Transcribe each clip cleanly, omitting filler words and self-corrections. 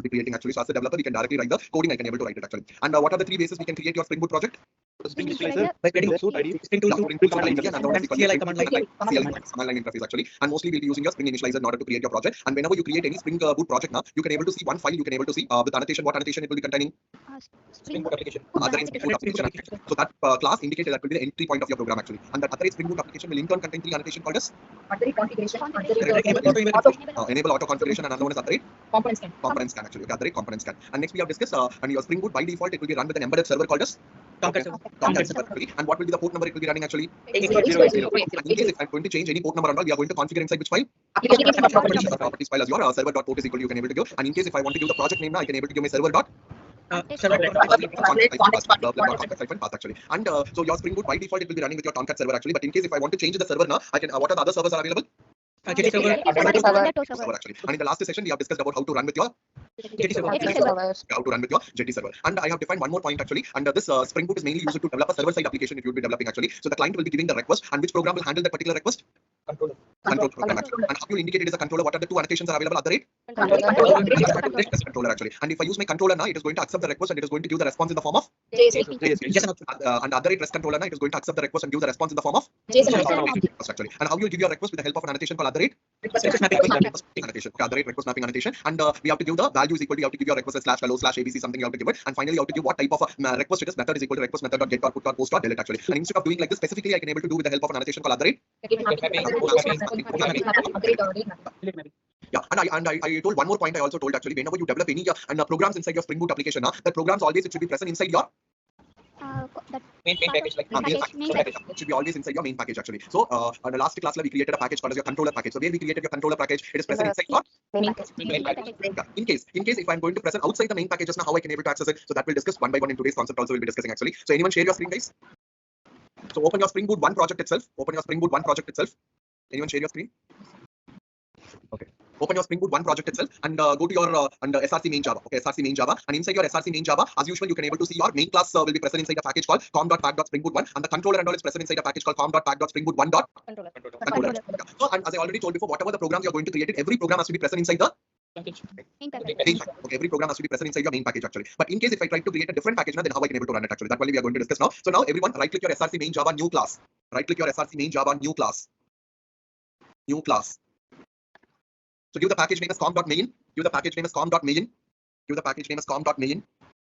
be creating actually. So as a developer, we can directly write the coding. I can able to write it actually. And what are the three bases we can create your Spring Boot project? Spring Initializer by creating suit ID, Spring tool suit, command line interface, and CLI command line interface actually. And mostly we'll be using your Spring Initializer in order to create your project. And whenever you create any Spring Boot project now, you can able to see one file. You can able to see with annotation what annotation it will be containing. Spring Boot application. Spring Boot application. So that class indicated that will be the entry point of your program actually. And that other Spring Boot application will in turn contain three annotation called as configuration, enable auto configuration, and another one is upgrade component scan actually. Okay, upgrade component scan. And next we have discussed and your Spring Boot by default it will be run with an embedded server called as Tomcat server. And what will be the port number it will be running actually? 8080. In case if I'm going to change any port number and all, we are going to configure inside which file? Application properties file as your server.port is equal to you can able to give. And in case if I want to give the project name now, I can able to give my server dot actually. And so your Spring Boot by default it will be running with your Tomcat server actually. But in case if I want to change the server now, I can. What are the other servers are available? server Actually. And in the last session we have discussed about how to run with your how to run with your Jetty server. And I have defined one more point actually. And this Spring Boot is mainly used to develop a server-side application if you will be developing actually. So the client will be giving the request, and which program will handle that particular request? Control program actually. And how you indicate it as a controller? What are the two annotations are available at the rate? Controller actually. And if I use my controller now, it is going to accept the request and it is going to give the response in the form of and other rate REST controller now, it is going to accept the request and give the response in the form of actually. And how you give your request with the help of an annotation called other rate annotation. Okay, other rate request mapping annotation. And we have to give the values equal to, you have to give your request as /hello/abc something you have to give it. And finally you have to give what type of request it is. Method is equal to request method.get.put.post.delete actually. And instead of doing like this specifically, I can able to do with the help of an annotation called other rate. Yeah, and I told one more point. I also told actually whenever you develop any programs inside your Spring Boot application, that programs always it should be present inside your main package, like it should be always inside your main package actually. So on the last class we created a package called as your controller package. So where we created your controller package, it is present inside your main package. Yeah. In case if I'm going to present outside the main packages now, how I can able to access it? So that we'll discuss one by one in today's concept. Also we'll be discussing actually. So anyone share your screen, guys? So open your Spring Boot 1 project itself. Anyone share your screen? Okay. Open your Spring Boot 1 project itself and go to your under SRC main Java. Okay, SRC main Java. And inside your SRC main Java, as usual, you can able to see your main class will be present inside a package called com.pack.springboot1, and the controller and all is present inside a package called com.pack.springboot1. Controller. So, and as I already told before, whatever the program you are going to create, every program has to be present inside the package. Okay, every program has to be present inside your main package actually. But in case if I try to create a different package now, then how I can able to run it actually? That only we are going to discuss now. So now everyone right click your SRC main Java new class. Right click your SRC main Java new class. So give the package name as com.main. Give the package name as com.main.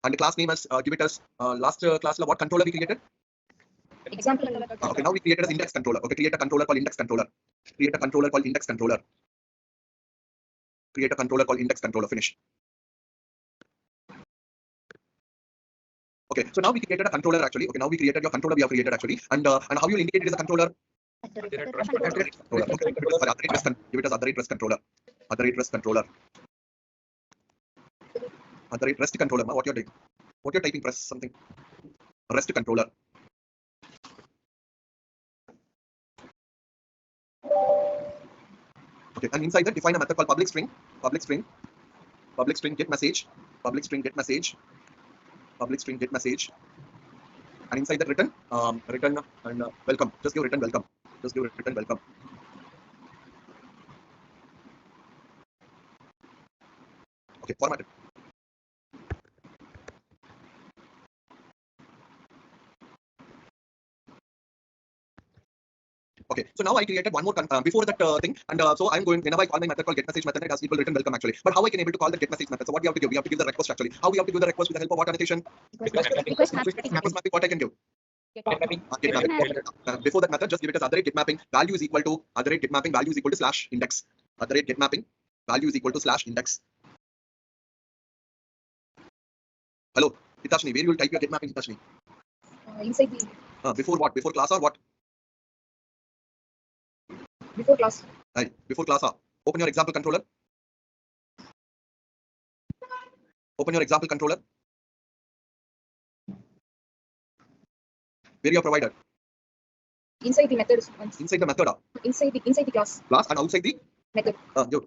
And the class name as give it as last class what controller we created? Example. Okay, now we created as index controller. Okay, create a controller called index controller. Finish. Okay, so now we created a controller actually. Okay, now we created your controller we have created actually. And how you indicate it as a controller? Give it as other rate REST controller. Other rate REST controller. What you're typing? Press something. REST controller. Okay, and inside that define a method called public string get message, and inside that return and welcome. Just give return welcome. Okay, formatted. Okay, so now I created one more before that thing, and so I'm going whenever I call my method called get message method, it has equal return welcome actually. But how I can able to call the get message method? So what we have to give? We have to give the request actually. How we have to give the request with the help of what annotation? Request mapping. What I can give? Get mapping. Before that method, just give it as other rate get mapping value is equal to other rate get mapping value is equal to slash index. Other rate get mapping value is equal to slash index. Hello, Hitashni, where you will type your get mapping, Hitashni? Inside the before what? Before class or what? before class. Right, before class. Open your example controller. Where you are provided? Inside the method. Inside the method. Inside the class. Class and outside the method. Good.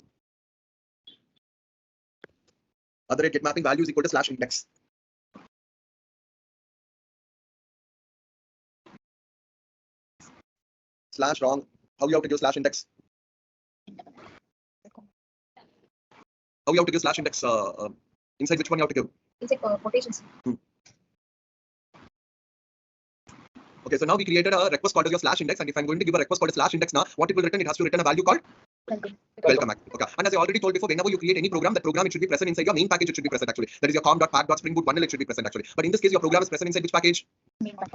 Other rate get mapping value is equal to slash index. Slash wrong. How you have to give slash index? How you have to give slash index? Inside which one you have to give? Inside quotations. Okay, so now we created a request called as your slash index, and if I'm going to give a request called as slash index now, what it will return? It has to return a value called welcome. Okay, and as I already told before, whenever you create any program, that program it should be present inside your main package. It should be present actually. That is your com.pack.springboot bundle. It should be present actually. But in this case, your program is present inside which package?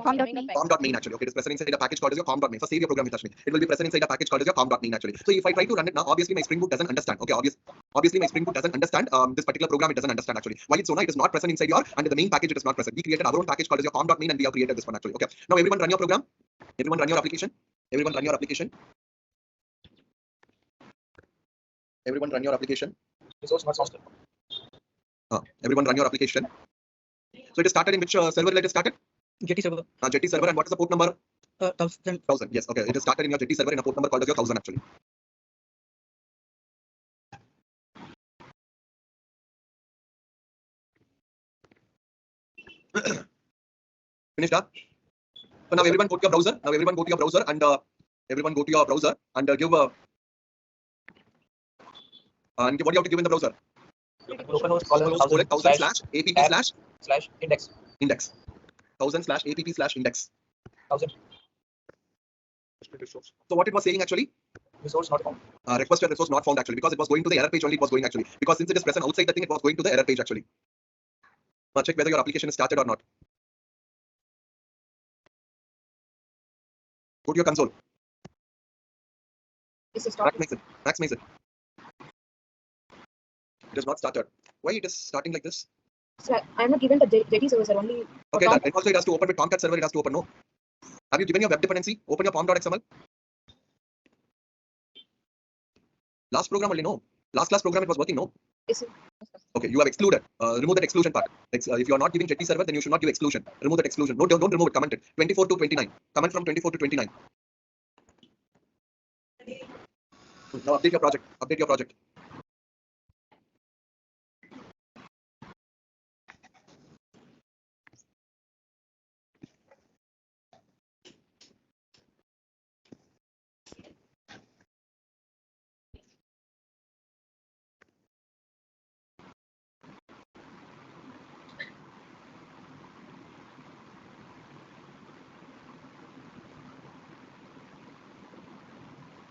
Com.main actually. Okay, it is present inside a package called as your com.main. So save your program, Hitashmi. It will be present inside a package called as your com.main actually. So if I try to run it now, obviously my Spring Boot doesn't understand. Okay, obviously my Spring Boot doesn't understand this particular program. It doesn't understand actually. Why it's so now? It is not present inside your under the main package. It is not present. We created our own package called as your com.main, and we have created this one actually. Okay. Now everyone run your program. Everyone run your application. Everyone run your application. Everyone run your application. Resource not faster. Everyone run your application. So it is started in which server it is started? Jetty server. Jetty server, and what is the port number? 1000. 1000. Yes. Okay. It is started in your Jetty server in a port number called as your 1000 actually. Finished? So now everyone go to your browser. Now everyone go to your browser and everyone go to your browser and give and what do you have to give in the browser? Localhost colon 1000 slash app slash index. 1000 slash app slash index. 1000. So what it was saying actually? Resource not found. Requested resource not found actually, because it was going to the error page only. It was going actually, because since it is present outside the thing, it was going to the error page actually. Now check whether your application is started or not. Go to your console. This is started. Maximize it. It is not started. Why it is starting like this? So I'm not given the Jetty server, sir, only. Okay, and also it has to open with Tomcat server. It has to open. No. Have you given your web dependency? Open your pom.xml. Last program only, no. Last class program it was working, no. Yes, sir. Okay, you have excluded. Remove that exclusion part. If you are not giving Jetty server, then you should not give exclusion. Remove that exclusion. No, don't remove it. Comment it. 24 to 29. Comment from 24 to 29. Now update your project. Update your project.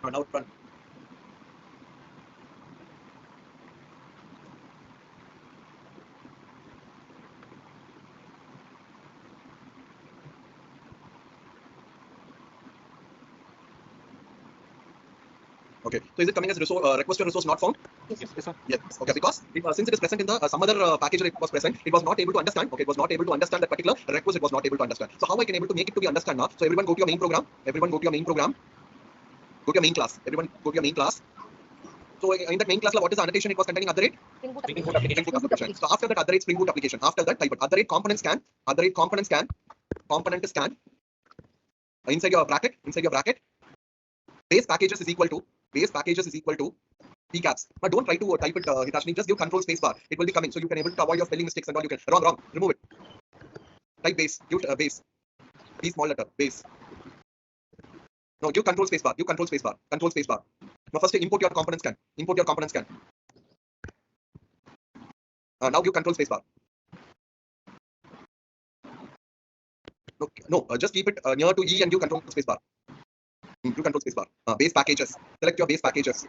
Now run. Okay, so is it coming as requested resource not found? Yes, sir. Yes. Okay, because since it is present in the some other package it was present, it was not able to understand. Okay, it was not able to understand that particular request. It was not able to understand. So how I can able to make it to be understand now? So everyone go to your main program. Everyone go to your main program. Go to your main class. Everyone go to your main class. So in that main class, what is the annotation? It was containing @. Spring Boot application. So after that @Spring Boot application. After that, type it component scan. Component scan. Component scan. Inside your bracket. Base packages is equal to pcaps. But don't try to type it, Hitashni. Just give control space bar. It will be coming, so you can able to avoid your spelling mistakes and all. You can wrong. Remove it. Type base. Give base. B small letter. Base. No, give control space bar. Control space bar. Now first import your component scan. Now give control space bar. No, just keep it near to E and give control space bar. Do control space bar. Base packages. Select your base packages.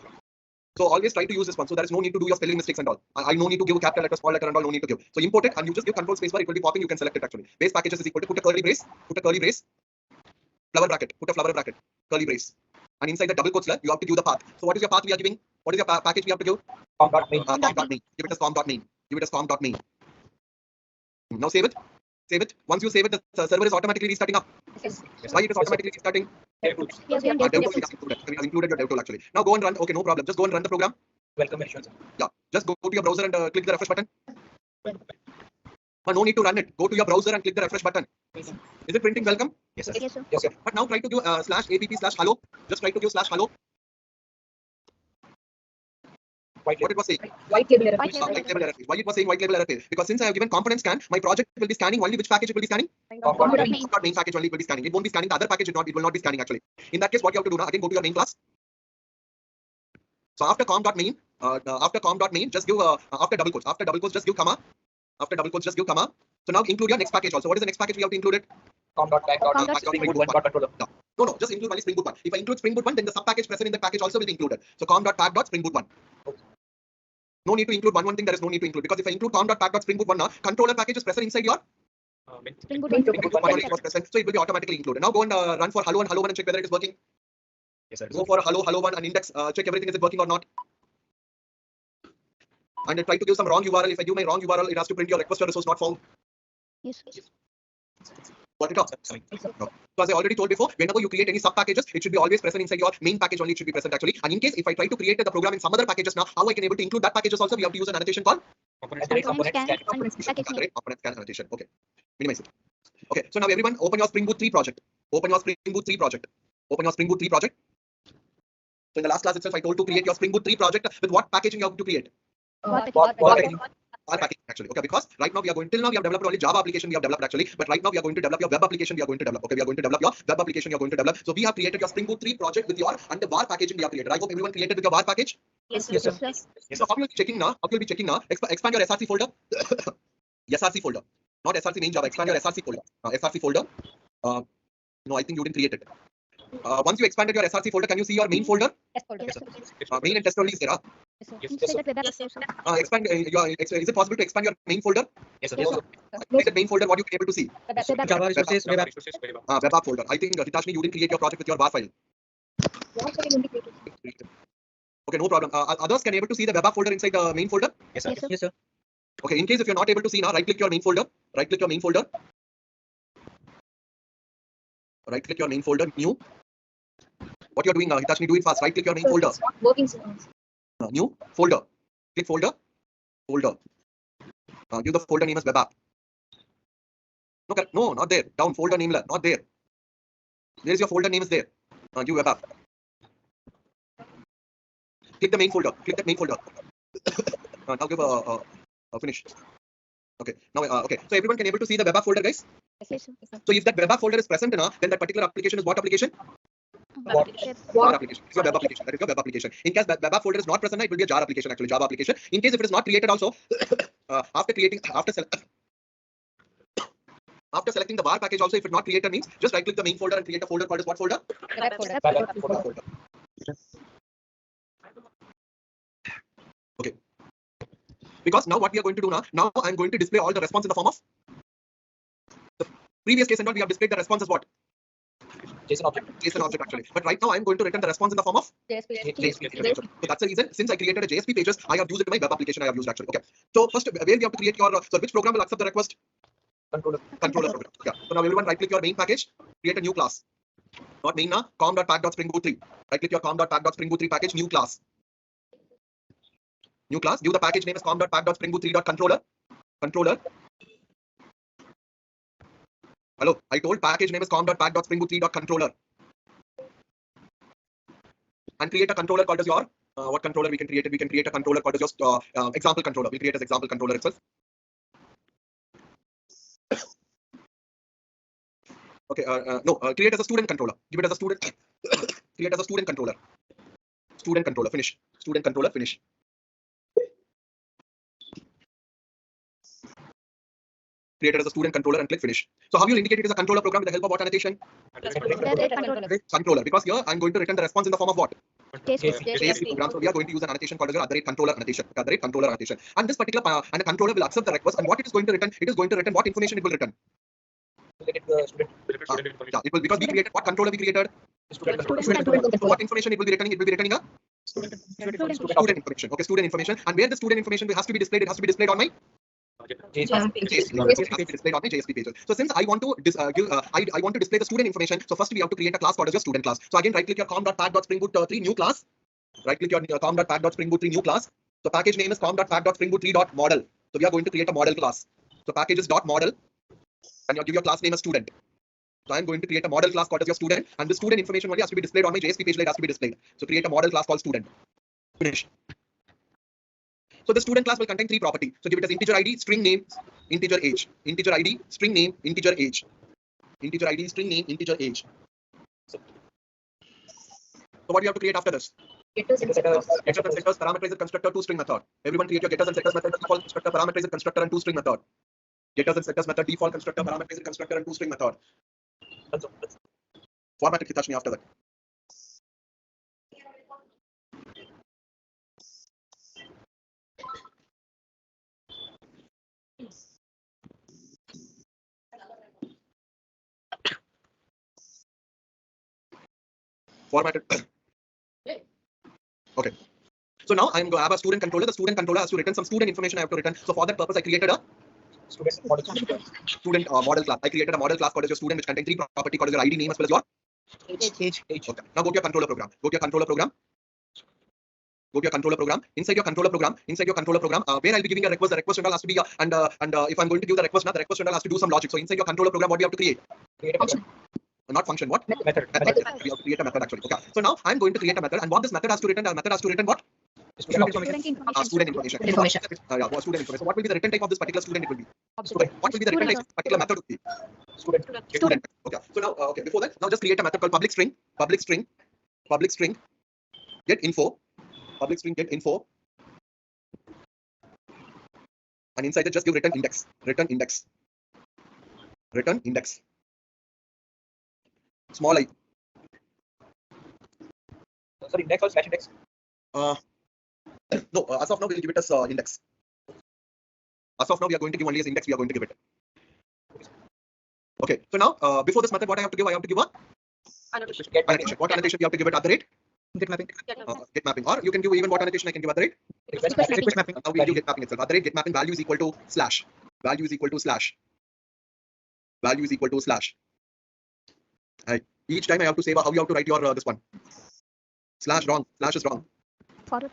So always try to use this one. So there is no need to do your spelling mistakes and all. I no need to give capital letter, small letter and all. No need to give. So import it and you just give control space bar. It will be popping. You can select it actually. Base packages is equal to put a curly brace. Flower bracket. Put a flower bracket. Curly brace. And inside the double quotes, you have to give the path. So what is your path we are giving? What is your package we have to give? Com.main. Com.main. Give it as com.main. Now save it. Once you save it, the server is automatically restarting up. Yes. Why it is automatically restarting? Yes, Dev tool is included. It has included your dev tool actually. Now go and run. Okay, no problem. Just go and run the program. Welcome assurance. Yeah. Just go to your browser and click the refresh button. No need to run it. Go to your browser and click the refresh button. Is it printing welcome? Yes, sir. Yes, sir. Yes, sir. But now try to give /app/hello. Just try to give /hello. What it was saying? White label error. White label error page. Why it was saying white label error page? Because since I have given component scan, my project will be scanning only which package it will be scanning? Main package only it will be scanning. It won't be scanning the other package. It will not be scanning actually. In that case, what you have to do now? Again, go to your main class. So after com.main, after com.main, just give after double quotes. After double quotes, just give comma. After double quotes, just give comma. So now include your next package also. What is the next package we have to include it? com.pack.springboot1.controller. No, just include only SpringBoot 1. If I include SpringBoot 1, then the sub package present in the package also will be included. So com.pack.springboot 1. No need to include one thing. There is no need to include, because if I include com.pack.springboot 1 now, controller package is present inside your SpringBoot SpringBoot 1 only it was present, so it will be automatically included. Now go and run for hello and hello 1 and check whether it is working. Yes, sir. Go for hello 1 and index, check everything is it working or not. And try to give some wrong URL. If I give my wrong URL, it has to print your request or resource not found. Yes. Got it up? No. So as I already told before, whenever you create any sub packages, it should be always present inside your main package only. It should be present actually. And in case if I try to create the program in some other packages now, how I can able to include that packages also? We have to use an annotation called Component scan and package name. component scan annotation. Okay. Minimize it. Okay. So now everyone, open your SpringBoot 3 project. Open your SpringBoot 3 project. Open your SpringBoot 3 project. So in the last class itself, I told to create your SpringBoot 3 project with what packaging you have to create? Our package actually. Okay, because right now we are going, till now we have developed only Java application we have developed actually, but right now we are going to develop your web application we are going to develop. Okay, we are going to develop your web application you are going to develop. So we have created your SpringBoot 3 project with your and the var packaging we have created. I hope everyone created with your var package. Yes, Yes, sir. So how you will be checking now? How you will be checking now? Expand your SRC folder. SRC folder, not SRC main Java. Expand your SRC folder. SRC folder. No, I think you didn't create it. Once you expanded your SRC folder, can you see your main folder? Yes, folder. Main and test only is there. Expand. Is it possible to expand your main folder? Yes, sir. Make the main folder. What you can able to see? Java resources, web app. Web app folder. I think Hitashni, you didn't create your project with your var file. Okay, no problem. Others can able to see the web app folder inside the main folder. Yes, sir. Yes, sir. Okay, in case if you're not able to see now, right click your main folder. Right click your main folder. Right click your main folder. New. What you're doing now, Hitashni, do it fast. Right click your main folder. It's not working, sir. New folder. Click folder. Folder. Give the folder name as web app. No, no, not there. Down. Folder name, not there. There's your folder name is there. Give web app. Click the main folder. Click that main folder. Now give a finish. Okay. Now okay. So everyone can able to see the web app folder, guys. Yes, sir. So if that web app folder is present now, then that particular application is what application? What? Jar application. It's your web application. That is your web application. In case web app folder is not present, it will be a jar application actually. Java application. In case if it is not created also, after selecting the var package also, if it's not created means just right click the main folder and create a folder called as what folder? Web folder. Web folder. Okay. Because now what we are going to do now I'm going to display all the response in the form of the previous case and all we have displayed the response as what? JSON object actually. But right now I'm going to return the response in the form of JSP. So that's the reason. Since I created a JSP pages, I have used it in my web application. I have used actually. Okay. So first, where we have to create your so which program will accept the request? Controller program. Yeah. So now everyone right click your main package, create a new class. Not main now. com.pack.springboot 3. Right click your com.pack.springboot 3 package, new class. New class. Give the package name as com.pack.springboot 3.controller. Controller. Hello, I told package name is com.pack.springboot 3.controller. And create a controller called as your what controller we can create it? We can create a controller called as your example controller. We'll create as example controller itself. Okay, no, create as a student controller. Give it as a student. Create as a student controller. Student controller. Finish. Student controller. Finish. Create it as a student controller and click finish. So how you indicate it as a controller program with the help of what annotation? Controller. Because here I'm going to return the response in the form of what? JSP program. So we are going to use an annotation called as controller annotation. Controller annotation. And this particular and the controller will accept the request. And what it is going to return? It is going to return what information it will return. It will, because we created what controller we created? Student controller. So what information it will be returning? It will be returning a student information. Okay, student information. And where the student information has to be displayed, it has to be displayed on my JSP pages. So since I want to I want to display the student information, so first we have to create a class called as your student class. So again, right click your com.pack.springboot 3 new class. Right click your com.pack.springboot 3 new class. So package name is com.pack.springboot 3.model. So we are going to create a model class. So package is .model, and you give your class name as student. So I am going to create a model class called as your student, and the student information only has to be displayed on my JSP page. It has to be displayed. So create a model class called student. Finish. So the student class will contain 3 properties. So give it as integer ID, string name, integer age. Integer ID, string name, integer age. Integer ID, string name, integer age. So what do you have to create after this? Getters and setters. Getters and setters parameterized constructor toString method. Everyone create your getters and setters method default constructor parameterized constructor and toString method. Getters and setters method default constructor parameterized constructor and toString method. Format it Hitachni after that. Formatted. Okay. So now I'm going to have a student controller. The student controller has to return some student information I have to return. So for that purpose, I created a student model class. I created a model class called as your student, which contains 3 property called as your ID name as well as your Age. Okay. Now go to your controller program. Go to your controller program. Inside your controller program, where I'll be giving a request. The request handle has to be and if I'm going to give the request now, the request handle has to do some logic. So inside your controller program, what do you have to create? Create a function. Not function. What? Method. We have to create a method actually. Okay. So now I'm going to create a method, and what this method has to return? The method has to return what? Student Student information. Student information. Information. Yeah, student information. So what will be the return type of this particular student? It will be. Object. What will be the return type of this particular method? Will be? Student. Student. Okay. So now, okay. Before that, now just create a method called public string, get info, and inside it just give return index. Small I. Sorry, index or slash index? No, as of now we'll give it as index. As of now we are going to give only as index. We are going to give it. Okay. So now before this method, what I have to give? I have to give a annotation. What annotation you have to give it? At the rate Get mapping. get mapping, or you can give even what annotation I can give at the rate. Request mapping. Now we do get mapping itself. At the rate get mapping value is equal to slash. Each time I have to say how you have to write your this one. Slash wrong. Slash is wrong. Forward.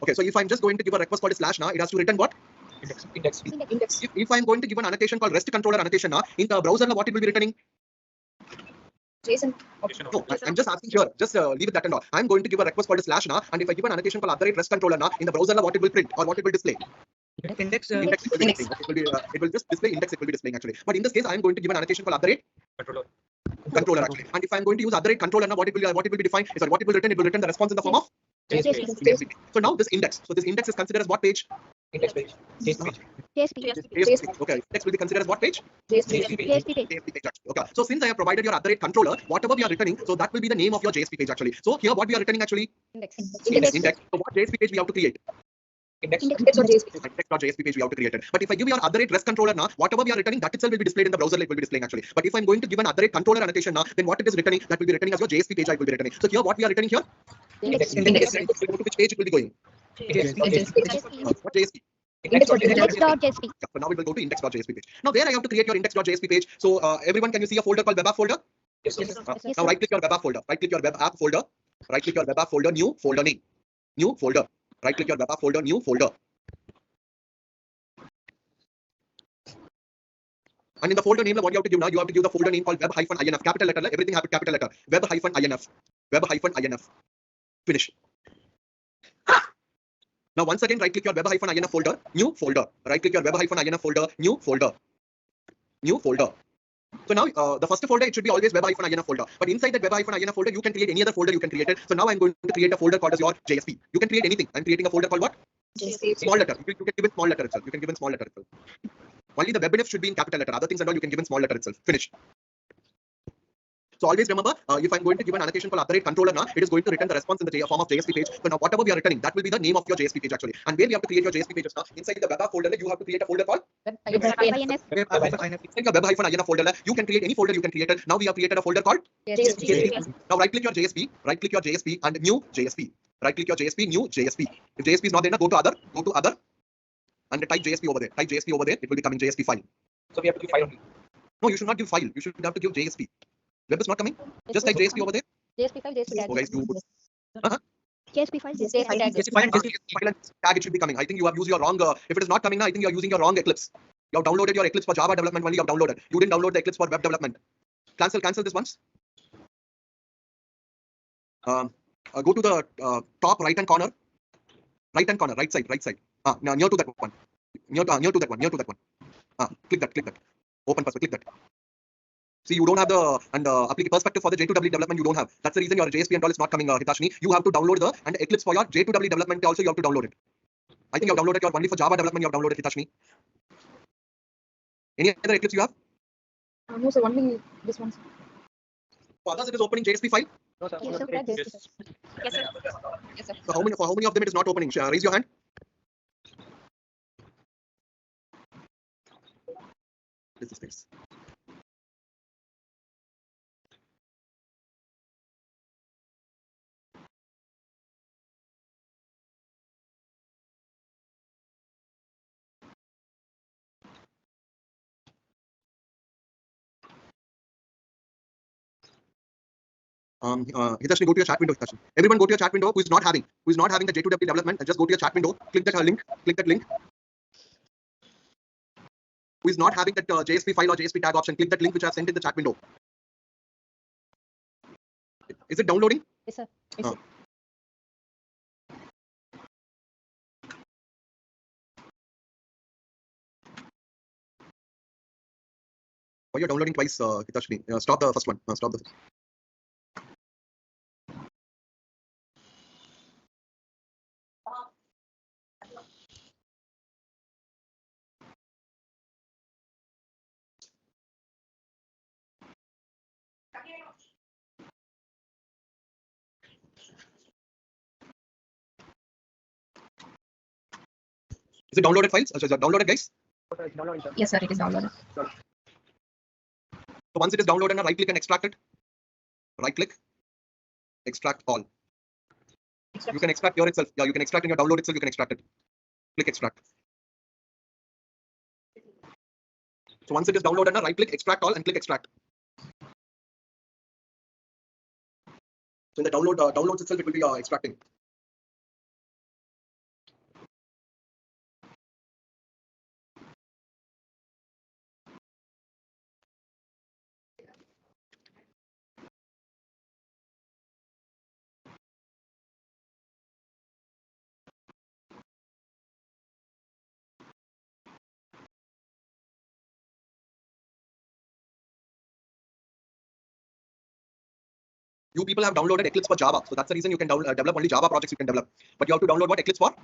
Okay, so if I'm just going to give a request called a slash now, it has to return what? Index. If I'm going to give an annotation called REST controller annotation now, in the browser now, what it will be returning? JSON. No, I'm just asking here. Just leave it that and all. I'm going to give a request called a slash now, and if I give an annotation called REST controller now, in the browser now, what it will print or what it will display? Index. Index. It will be it will just display index. It will be displaying actually. But in this case, I'm going to give an annotation called controller actually. And if I'm going to use controller now, what it will be defined? Sorry, what it will return? It will return the response in the form of JSP. So now this index. So this index is considered as what page? Index page. JSP. JSP. Okay. Index will be considered as what page? JSP page. JSP page. Okay. So since I have provided your controller, whatever we are returning, so that will be the name of your JSP page actually. So here what we are returning actually? Index. Index. So what JSP page we have to create? Index.jsp. Index.jsp page we have to create it. But if I give your REST controller now, whatever we are returning, that itself will be displayed in the browser. It will be displaying actually. But if I'm going to give an controller annotation now, then what it is returning, that will be returning as your JSP page. I will be returning. So here what we are returning here? Index. To which page it will be going? What JSP? Index.jsp. So now we will go to index.jsp page. Now where I have to create your index.jsp page. So everyone, can you see a folder called web app folder? Yes. Now right click your web app folder. New folder name. New folder. Right click your web app folder, new folder. And in the folder name, what you have to give now? You have to give the folder name called web-inf, capital letter. Everything have capital letter. Web-inf. Finish. Now once again, right click your web-inf folder, new folder. Right click your web-inf folder, new folder. So now the first folder, it should be always web-inf folder. But inside that web-inf folder, you can create any other folder. You can create it. So now I'm going to create a folder called as your JSP. You can create anything. I'm creating a folder called what? Small letter. You can give it small letter itself. Only the web-inf should be in capital letter. Other things and all you can give in small letter itself. Finish. So always remember, if I'm going to give an annotation called controller now, it is going to return the response in the form of JSP page. So now whatever we are returning, that will be the name of your JSP page actually. And where we have to create your JSP pages now, inside the web app folder, you have to create a folder called Web-inf. inside your web-inf folder. You can create any folder. You can create it. Now we have created a folder called JSP. Now right click your JSP, and new JSP. Right click your JSP, new JSP. If JSP is not there, go to other, and type JSP over there. It will be coming JSP file. So we have to give file only. No, you should not give file. You should have to give JSP. Web is not coming. Just type JSP over there. JSP file, JSP tag. Oh, guys, you JSP file, JSP tag. file and tag it should be coming. I think you have used your wrong. If it is not coming now, I think you are using your wrong Eclipse. You have downloaded your Eclipse for Java development only. You have downloaded. You didn't download the Eclipse for web development. Cancel this once. Go to the top right hand corner, right side. Now near to that one. Near to that one. Click that. Open first. Click that. See, you don't have the perspective for the J2W development. You don't have. That's the reason your JSP and all is not coming, Hitashni. You have to download the and Eclipse for your J2W development. Also, you have to download it. I think you have downloaded your only for Java development. You have downloaded Hitashni. Any other Eclipse you have? No, sir. Only this one. For others, it is opening JSP file. No, sir. Yes, sir. CRUD JSP, sir. Yes, sir. Yes, sir. So for how many of them it is not opening? Raise your hand. This is this. Hitashni, go to your chat window. Hitashni. Everyone go to your chat window who is not having the J2W development, and just go to your chat window, click that link. Who is not having that JSP file or JSP tag option, click that link which I have sent in the chat window. Is it downloading? Yes, sir. Why you're downloading twice, Hitashni? Stop the first one. Stop the first. Is it downloaded files? Is it downloaded, guys? Yes, sir. It is downloaded. So once it is downloaded, right click and extract it. Right click, extract all. You can extract here itself. Yeah, you can extract in your download itself. You can extract it. Click extract. So once it is downloaded, right click, extract all, and click extract. So in the downloads itself, it will be extracting. You people have downloaded Eclipse for Java, so that's the reason you can develop only Java projects. You can develop, but you have to download what Eclipse for?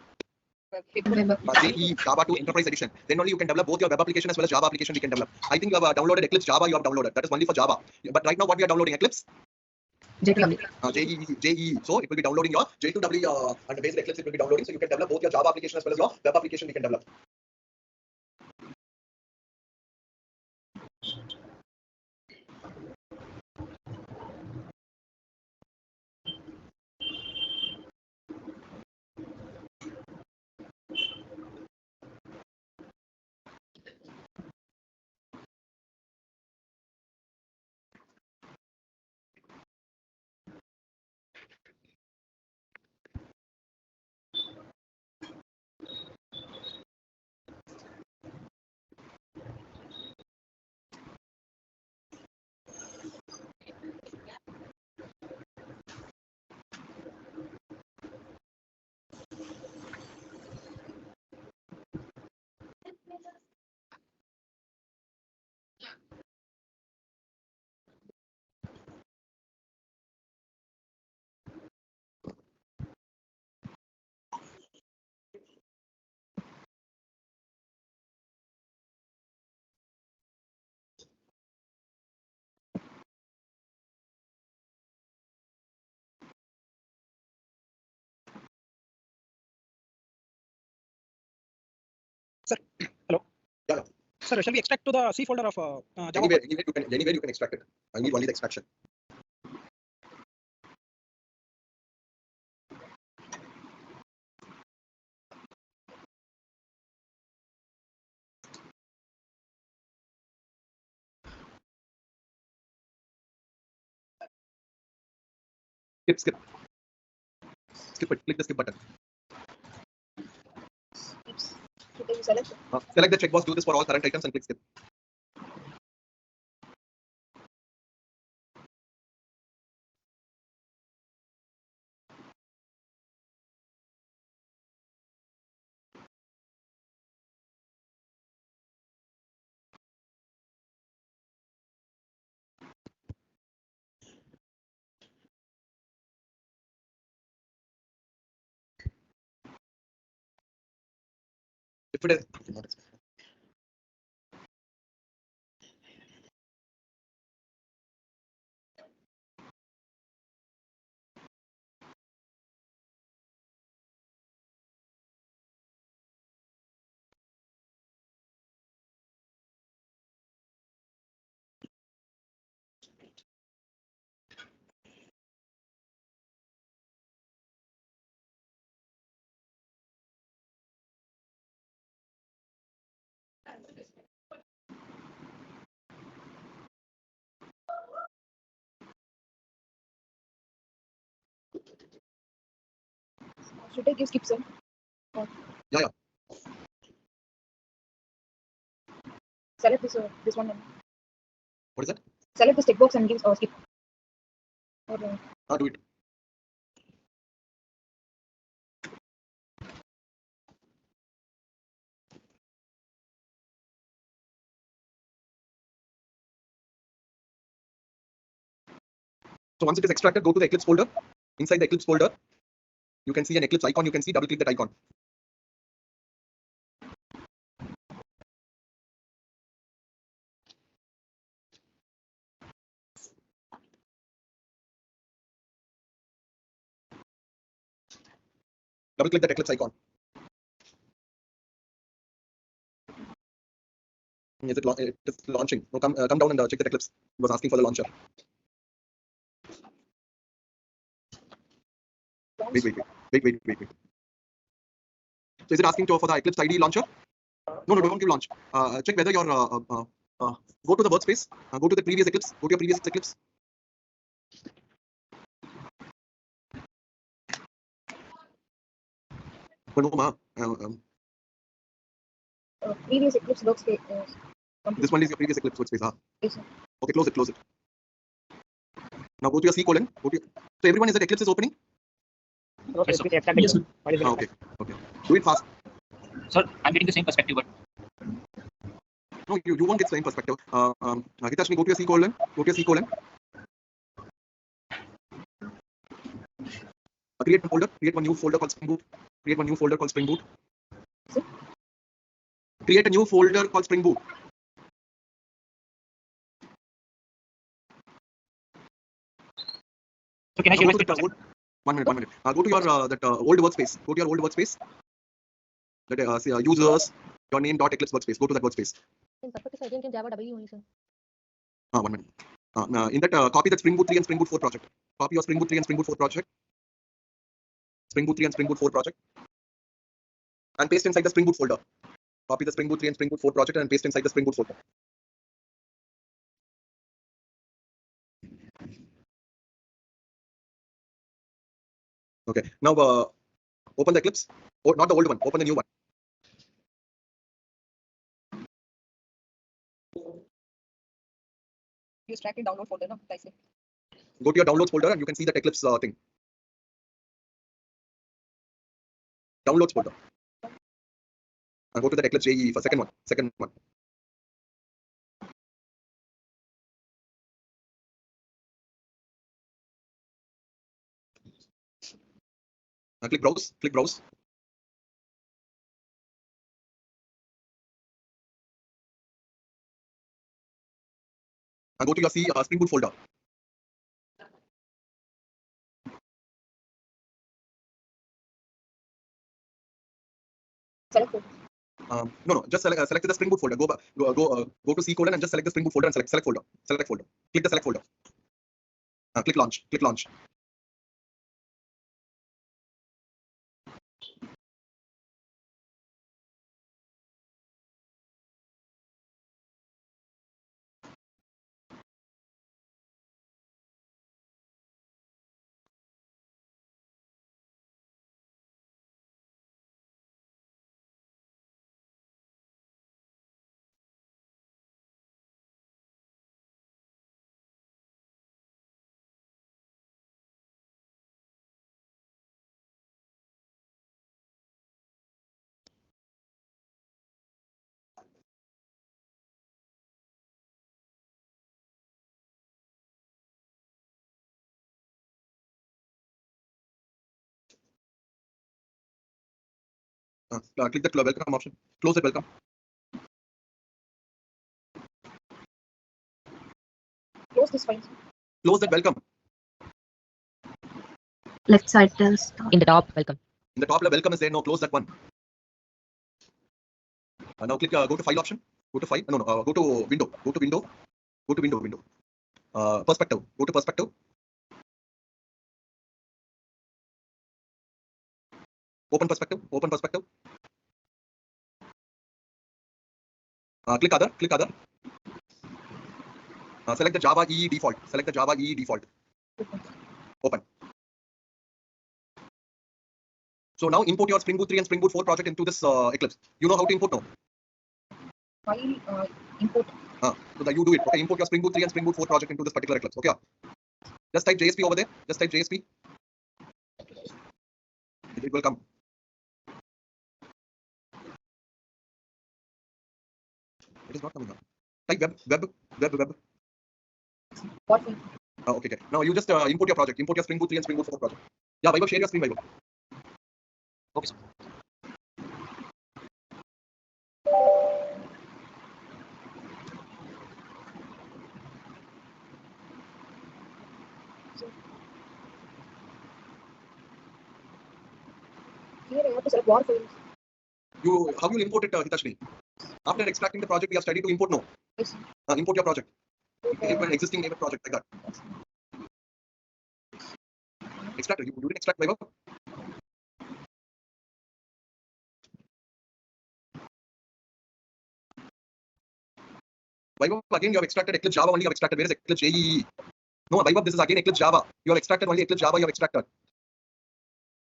JE Java 2 Enterprise Edition. Then only you can develop both your web application as well as Java application. We can develop. I think you have downloaded Eclipse Java. You have downloaded. That is only for Java. But right now, what we are downloading Eclipse? J2W. JE. So it will be downloading your J2W and the basic Eclipse. It will be downloading. So you can develop both your Java application as well as your web application. We can develop. Sir, hello. Yeah. Sir, shall we extract to the C folder of Java? Anywhere you can extract it. I need only the extraction. Skip it. Click the skip button. Select. Select the checkbox. Do this for all current items and click skip. If it is, Should I give skip, sir? yeah. Select this one. What is that? Select the tick box and give skip. Or, Do it. So once it is extracted, go to the Eclipse folder. Inside the Eclipse folder, you can see an Eclipse icon. You can see, double click that icon. Double click that Eclipse icon. Is it, it is launching? No, come down and check the Eclipse. It was asking for the launcher. Wait. So is it asking for the Eclipse ID launcher? No, don't give launch. Check whether your go to the workspace. Go to the previous Eclipse. Go to your previous Eclipse. No, previous Eclipse workspace. This one is your previous Eclipse workspace. Yes, sir. Okay, close it. Now go to your C colon. So everyone is that Eclipse is opening? Yes, sir. Okay. Do it fast. Sir, I'm getting the same perspective, but No, you won't get the same perspective. Hitashni, go to your C colon. Create one folder. Create one new folder called SpringBoot. Create a new folder called SpringBoot. so can I share my Go to screen? the 1 minute. Go to your old workspace. Go to your old workspace. That say, users, your name dot Eclipse workspace. Go to that workspace. In perspective agent in Java EE only, sir. 1 minute. In that, copy that SpringBoot 3 and SpringBoot 4 project. Copy your SpringBoot 3 and SpringBoot 4 project. SpringBoot 3 and SpringBoot 4 project. And paste inside the SpringBoot folder. Copy the SpringBoot 3 and SpringBoot 4 project and paste inside the SpringBoot folder. Okay. Now open the Eclipse. Oh, not the old one. Open the new one. You extract download folder, no? Nicely. Go to your downloads folder and you can see that Eclipse thing. Downloads folder. And go to the Eclipse JE for second one. Click browse. And go to your C SpringBoot folder. Select folder. No, just select the SpringBoot folder. Go to C colon and just select the SpringBoot folder and select folder. Click the select folder. Click launch. Click the welcome option. Close it. Welcome. Close this file. Close that welcome. Left side tells in the top. Welcome. In the top left, welcome is there. No, close that one. Now click go to file option. Go to file. No, go to window. Go to window. Go to window. Perspective. Go to perspective. Open perspective. Open perspective. Click other. Click other. Select the Java EE default. Select the Java EE default. Open. So now import your Spring Boot 3 and Spring Boot 4 project into this Eclipse. You know how to import now? File import. So that you do it. Okay, import your Spring Boot 3 and Spring Boot 4 project into this particular Eclipse. Okay. Just type JSP over there. Just type JSP. It will come. It is not coming up. Type web. What file? Okay. Now you just import your project. Import your Spring Boot 3 and Spring Boot 4 project. Yeah, Vaibhav, share your screen, Vaibhav. Okay, sir. Here I have to select what files. How you import it, Hitashni? After extracting the project, we are study to import now. Yes. Import your project. Okay. An existing neighbor project like that. Extract. You didn't extract Vaibhav? Vaibhav, again you have extracted Eclipse Java only. You have extracted. Where is Eclipse JEE? No, Vaibhav, this is again Eclipse Java. You have extracted only Eclipse Java. You have extracted.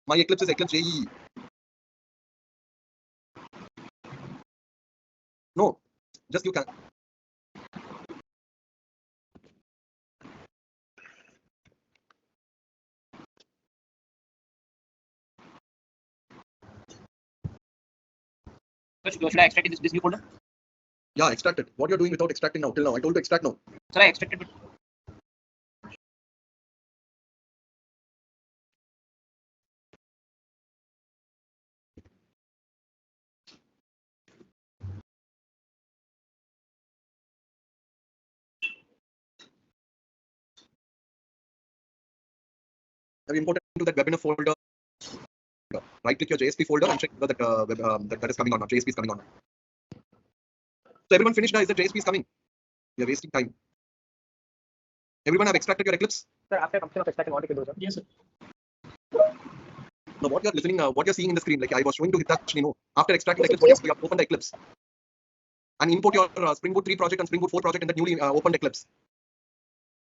My Eclipse is Eclipse JEE. No, just you can. Should I extract this new folder? Yeah, extracted. What you're doing without extracting now? Till now, I told you to extract now. Sir, I extracted. Have imported into that webinar folder. Right click your JSP folder and check whether that is coming or not. JSP is coming or not. So everyone finished now? Is the JSP is coming? You're wasting time. Everyone have extracted your Eclipse? Sir, after completion of extraction, what you can do, sir? Yes, sir. Now what you're listening, what you're seeing in the screen, like I was showing to Hitachi, after extracting the Eclipse, you have opened the Eclipse and import your Spring Boot 3 project and Spring Boot 4 project in that newly opened Eclipse.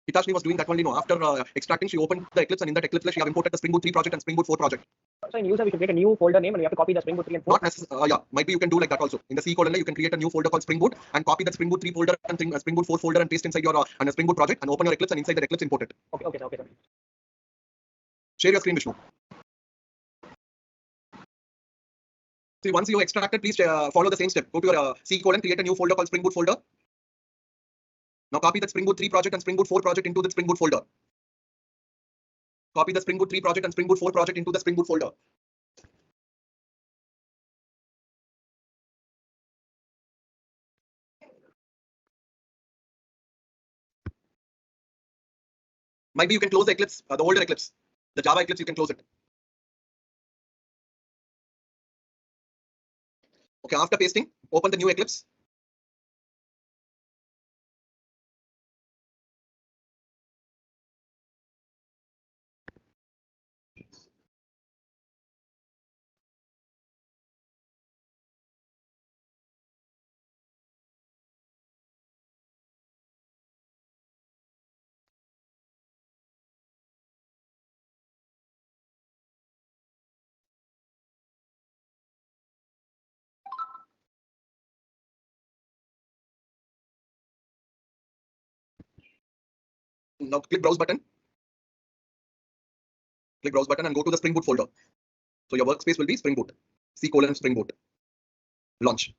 Hitachi was doing that only. No, after extracting, she opened the Eclipse, and in that Eclipse, she have imported the Spring Boot 3 project and Spring Boot 4 project. So in user, we should create a new folder name and we have to copy the Spring Boot 3 and 4. Not necessarily. Yeah, might be you can do like that also. In the C code, you can create a new folder called Spring Boot and copy that Spring Boot 3 folder and Spring Boot 4 folder and paste inside your Spring Boot project and open your Eclipse and inside the Eclipse import it. Okay, sir. Share your screen, Vishnu. See, once you extracted, please follow the same step. Go to your C code and create a new folder called Spring Boot folder. Now copy that Spring Boot 3 project and Spring Boot 4 project into the Spring Boot folder. Copy the Spring Boot 3 project and Spring Boot 4 project into the Spring Boot folder. Might be you can close the Eclipse, the older Eclipse. The Java Eclipse, you can close it. Okay, after pasting, open the new Eclipse. Now click browse button. Click browse button and go to the Spring Boot folder. So your workspace will be Spring Boot. C:, Spring Boot. Launch.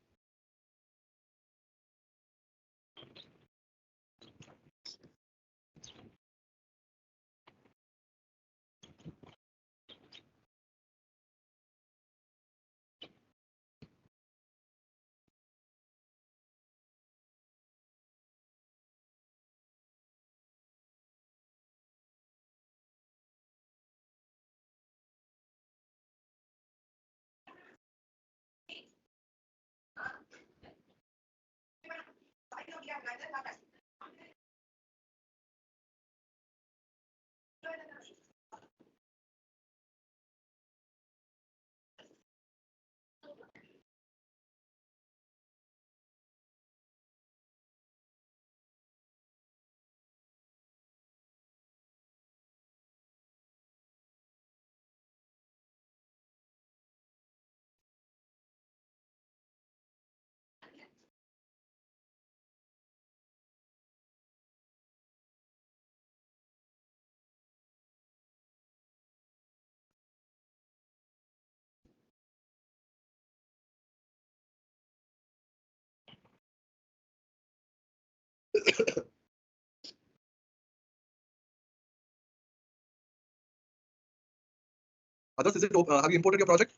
Others, is it? Have you imported your project?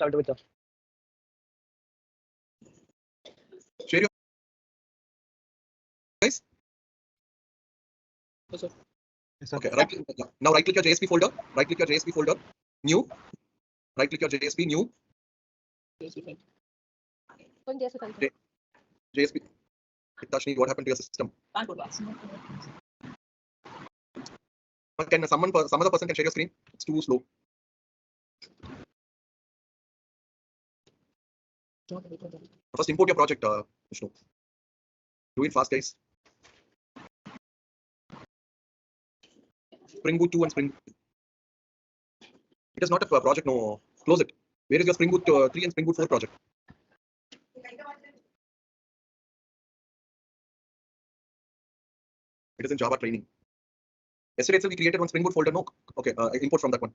I'll do it, sir. Share your guys. Yes, sir. Yes, sir. Okay. Right. Now right click your JSP folder. Right click your JSP folder. New. Right click your JSP. New. JSP. Tashni, what happened to your system? Can some other person can share your screen? It's too slow. First import your project, Vishnu. Do it fast, guys. SpringBoot 2 and Spring. It is not a project, no. Close it. Where is your SpringBoot 3 and SpringBoot 4 project? It is in Java training. Yesterday itself we created one SpringBoot folder. No. Okay, import from that one.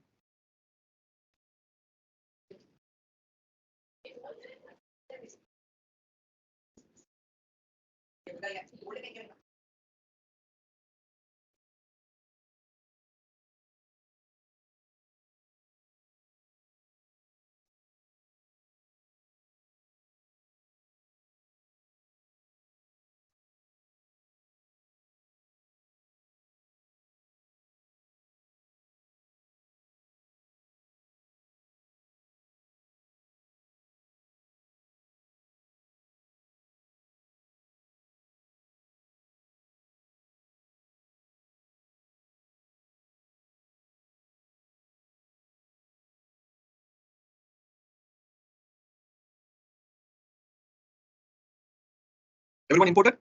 Everyone imported?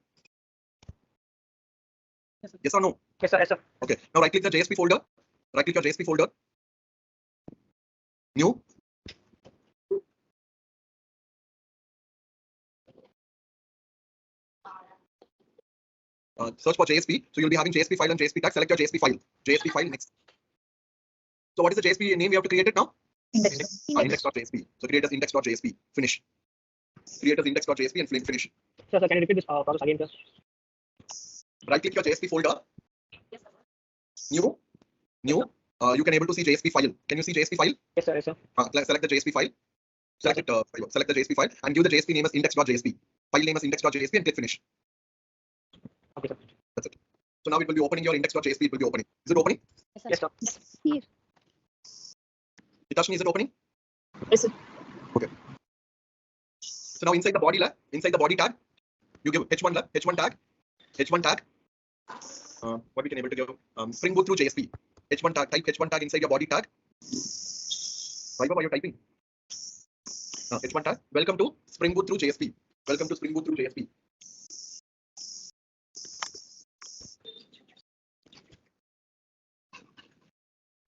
Yes or no? Yes, sir. Yes, sir. Okay. Now right click the JSP folder. Right click your JSP folder. New. Search for JSP. So you'll be having JSP file and JSP tag. Select your JSP file. JSP file next. So what is the JSP name we have to create it now? Index.jsp. So create as index.jsp. Finish. Create as index.jsp and finish. Sir, can you repeat this process again, sir? Right click your JSP folder. New. You can able to see JSP file. Can you see JSP file? Yes, sir. Yes, sir. Select the JSP file. Select it. Select the JSP file and give the JSP name as index.jsp. File name as index.jsp and click finish. Okay, sir. That's it. So now it will be opening your index.jsp. It will be opening. Is it opening? Yes, sir. Here. Hitashni, is it opening? Yes, sir. Okay. So now inside the body tag, you give h1 tag. What we can able to give? SpringBoot through JSP. H1 tag. Type h1 tag inside your body tag. Vaibhav, are you typing? H1 tag. Welcome to SpringBoot through JSP. Welcome to SpringBoot through JSP.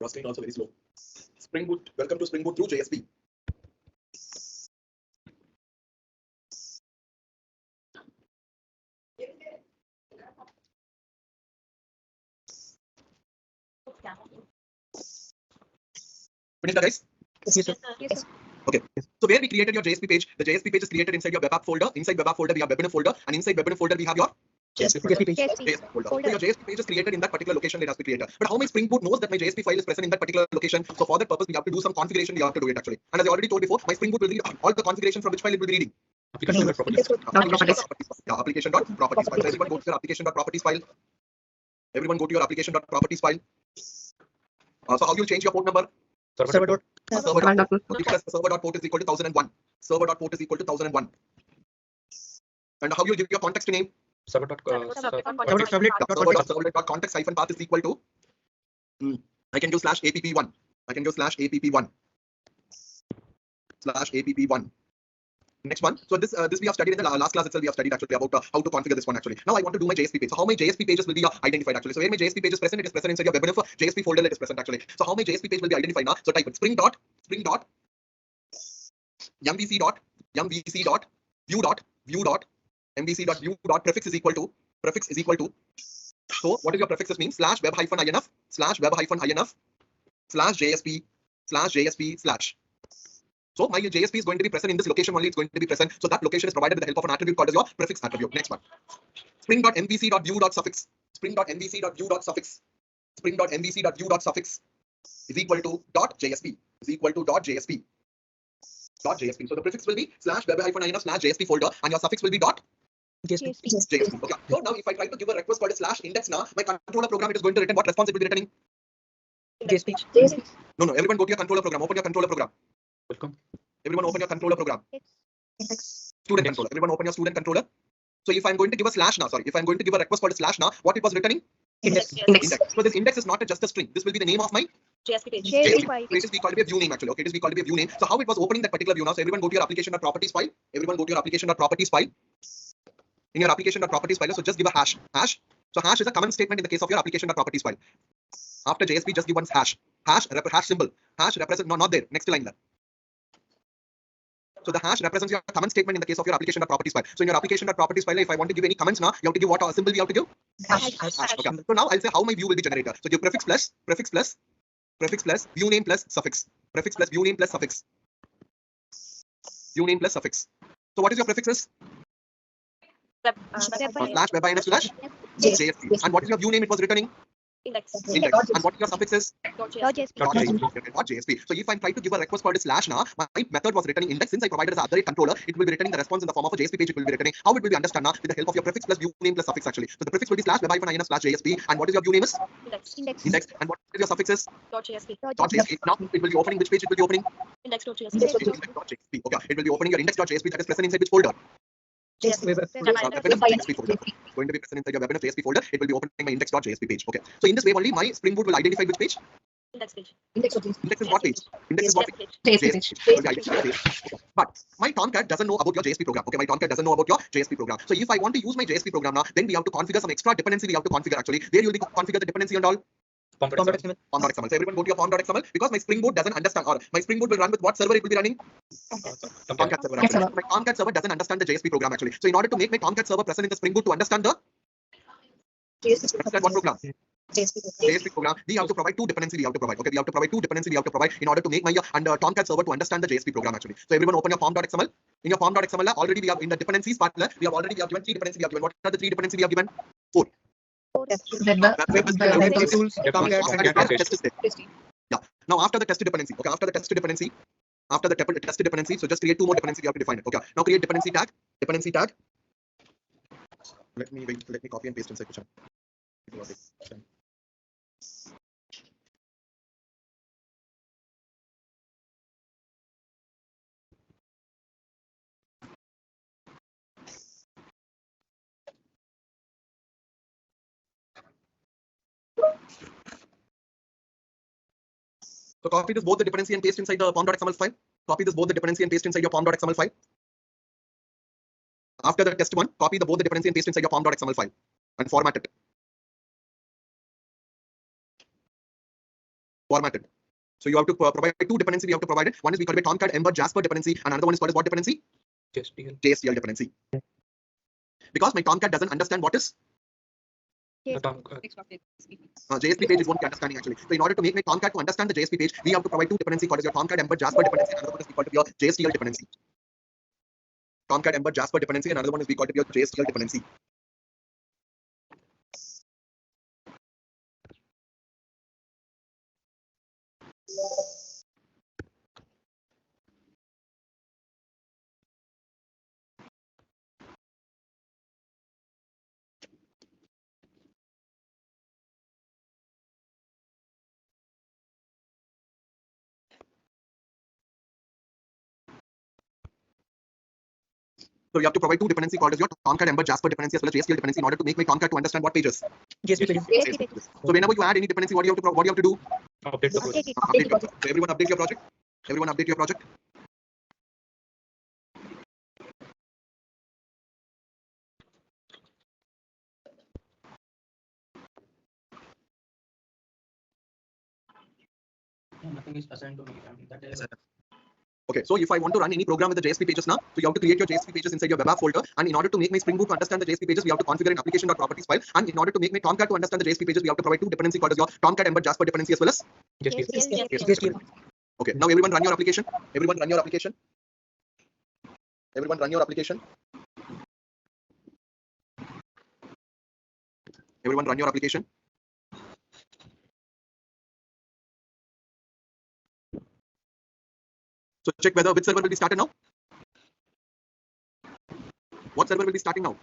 Your screen also very slow. SpringBoot. Welcome to SpringBoot through JSP. Finished, guys? Yes, sir. Yes, sir. Okay. So where we created your JSP page, the JSP page is created inside your web app folder. Inside web app folder, we have webinar folder, and inside webinar folder, we have your JSP page. JSP folder. So your JSP page is created in that particular location. It has to be created. But how my SpringBoot knows that my JSP file is present in that particular location? So for that purpose, we have to do some configuration. We have to do it actually. And as I already told before, my SpringBoot will read all the configuration from which file it will be reading. Application.properties. Yeah, application.properties file. So everyone go to your application.properties file. Everyone go to your application.properties file. So how you change your port number? Server.port is equal to 1001. Server.port is equal to 1001. And how you give your context name? Server.context-path is equal to I can do /app1. I can do /app1. /app1. Next one. So this we have studied in the last class itself. We have studied actually about how to configure this one actually. Now I want to do my JSP page. So how my JSP pages will be identified actually. So where my JSP page is present, it is present inside your webinar JSP folder. It is present actually. So how my JSP page will be identified now? So type it spring dot mvc dot view dot mvc dot view dot prefix is equal to. So what is your prefixes mean? /web-inf /JSP. So my JSP is going to be present in this location only. It's going to be present. So that location is provided with the help of an attribute called as your prefix attribute. Next one. Spring.mvc.view.suffix. Spring.mvc.view.suffix. Spring.mvc.view.suffix is equal to .jsp. Is equal to .jsp. .jsp. So the prefix will be /web-in/JSP folder, and your suffix will be JSP. .jsp. Okay. So now if I try to give a request called a /index now, my controller program it is going to return what response it will be returning? JSP. No. Everyone go to your controller program. Open your controller program. Welcome. Everyone open your controller program. Index. Student controller. Everyone open your student controller. So if I'm going to give a /, if I'm going to give a request called a /, what it was returning? Index. Index. So this index is not just a string. This will be the name of my JSP page. JSP file. It is we call it a view name actually. Okay, it is we call it a view name. So how it was opening that particular view now? So everyone go to your application.properties file. Everyone go to your application.properties file. In your application.properties file, so just give a hash. So hash is a command statement in the case of your application.properties file. After JSP, just give one hash. Hash symbol. Hash represent not there. Next line there. So the hash represents your command statement in the case of your application.properties file. So in your application.properties file, if I want to give any comments now, you have to give what symbol we have to give? Hash. Okay. So now I'll say how my view will be generated. So give prefix plus, view name plus suffix. Prefix plus view name plus suffix. View name plus suffix. So what is your prefixes? /web-in/JSP. And what is your view name it was returning? Index. Index. And what is your suffixes? .jsp. .jsp. So if I'm trying to give a request called / now, my method was returning index. Since I provided as a controller, it will be returning the response in the form of a JSP page. It will be returning. How it will be understood now with the help of your prefix plus view name plus suffix actually. So the prefix will be /web-in/JSP. And what is your view name is? Index. Index. And what is your suffixes? .jsp. .jsp. Now it will be opening which page it will be opening? Index.jsp. Index.jsp. Okay. It will be opening your index.jsp that is present inside which folder? JSP. JSP folder. Going to be present inside your web.jsp folder. It will be opening my index.jsp page. Okay. So in this way only my Spring Boot will identify which page? Index page. Index is what page? Index is what page? JSP page. Will be identified page. Okay. But my Tomcat doesn't know about your JSP program. Okay, my Tomcat doesn't know about your JSP program. So if I want to use my JSP program now, then we have to configure some extra dependency. We have to configure actually. Where you will be configure the dependency and all. Pom.xml. Pom.xml. So everyone go to your pom.xml because my Spring Boot doesn't understand, or my Spring Boot will run with what server it will be running? Tomcat server. Actually. My Tomcat server doesn't understand the JSP program actually. So in order to make my Tomcat server present in the Spring Boot to understand the what program? JSP program. We have to provide two dependency. We have to provide. Okay, we have to provide two dependency. We have to provide in order to make my Tomcat server to understand the JSP program actually. So everyone open your pom.xml. In your pom.xml, already we have in the dependencies part. We have given three dependencies. We have given what are the three dependencies we have given? Four. Web tools. Yeah. Now after the test dependency. Okay, after the test dependency. So just create two more dependency. We have to define it. Okay. Now create dependency tag. Let me copy and paste inside the chat. So copy this both the dependency and paste inside the pom.xml file. Copy this both the dependency and paste inside your pom.xml file. After the test one, copy both the dependency and paste inside your pom.xml file and format it. So you have to provide two dependency. We have to provide it. One is we call it Tomcat Ember Jasper dependency, and another one is called as what dependency? JSTL dependency. Because my Tomcat doesn't understand what is JSP page is one understanding actually. So in order to make my Tomcat to understand the JSP page, we have to provide two dependency called as your Tomcat Ember Jasper dependency, and another one is we call it your JSTL dependency. Tomcat Ember Jasper dependency, and another one is we call it your JSTL dependency. So you have to provide two dependency called as your Tomcat Ember Jasper dependency as well as JSTL dependency in order to make my Tomcat to understand what pages. JSP pages. So whenever you add any dependency, what do you have to do? Update the project. Update it. So everyone update your project. Everyone update your project. Nothing is assigned to me. That is Okay, so if I want to run any program with the JSP pages now, so you have to create your JSP pages inside your web app folder, and in order to make my Spring Boot to understand the JSP pages, we have to configure an application.properties file, and in order to make my Tomcat to understand the JSP pages, we have to provide two dependency called as your Tomcat Ember Jasper dependency as well as JSP. Okay, now everyone run your application. Everyone run your application. Everyone run your application. So check whether which server will be started now. What server will be starting now?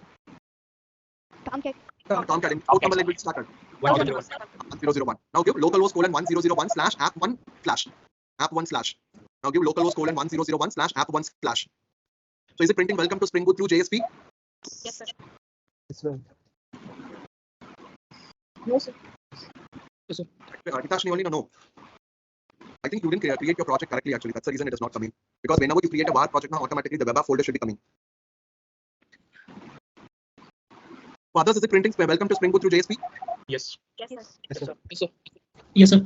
Tomcat. Tomcat. Import number will be started. 1001. Now give localhost colon 1001 slash app1 slash app1 slash. Now give localhost colon 1001 slash app1 slash. So is it printing welcome to Spring Boot through JSP? Yes, sir. Yes, sir. No, sir. Hitashni only no. I think you didn't create your project correctly actually. That's the reason it is not coming. Because whenever you create a var project now, automatically the web app folder should be coming. For others, is it printing welcome to Spring Boot through JSP? Yes. Yes, sir. Yes, sir. Yes, sir. Yes, sir.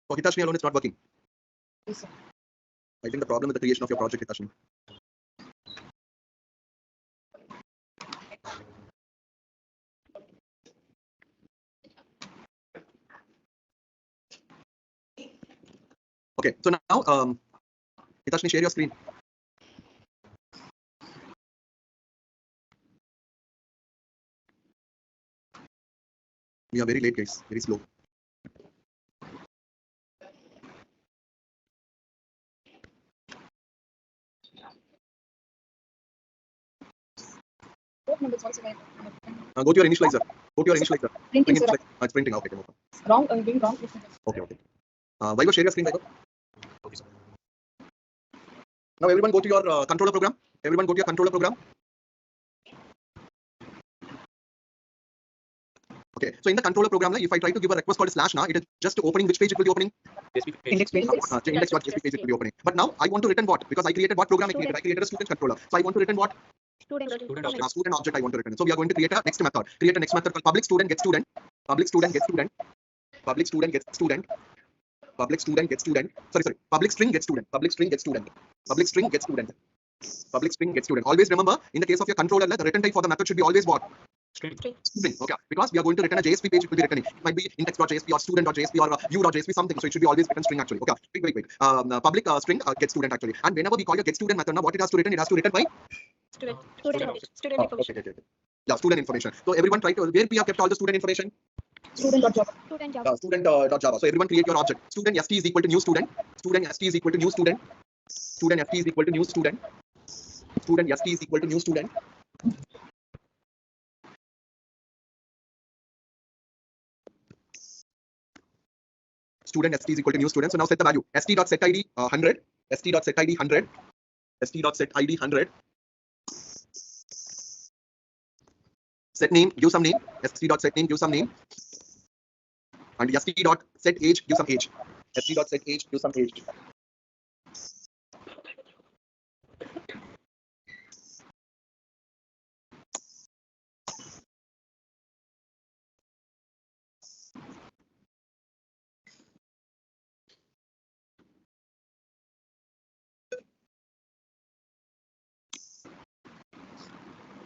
For Hitashni alone, it's not working. Yes, sir. I think the problem with the creation of your project, Hitashni. Okay, so now, Hitashni, share your screen. We are very late, guys. Very slow. What numbers once again? Go to your initializer. Go to your initializer. Printing, sir. It's printing. Okay, okay. Wrong. Doing wrong. Okay, okay. Vigo, share your screen, Vigo. Okay, sir. Now everyone go to your controller program. Everyone go to your controller program. Okay, so in the controller program, if I try to give a request called slash now, it is just opening which page it will be opening? Index page. Index.js page it will be opening. But now I want to return what? Because I created what program I created? I created a student controller. So I want to return what? Student Student object I want to return. So we are going to create a next method. Create a next method called public student get student. Public student get student. Public student get student. Public student get student. Sorry. Public string get student. Public string get student. Public string get student. Public string get student. Always remember, in the case of your controller, the return type for the method should be always what? String. String. Okay. Because we are going to return a JSP page, it will be returning. It might be index.jsp or student.jsp or u.jsp something. So it should be always return string actually. Okay. Wait. Public string get student actually. And whenever we call your get student method, now what it has to return? It has to return by Student information. Okay. Yeah, student information. So everyone try to where we have kept all the student information. Student.java. Student.java. So everyone create your object. Student st is equal to new student. Student st is equal to new student. Student st is equal to new student. Student st is equal to new student. Student st is equal to new student. So now set the value. st.setID 100. st.setID 100. st.setID 100. Set name, give some name. st.set name, give some name. And st.set age, give some age. st.set age, give some age.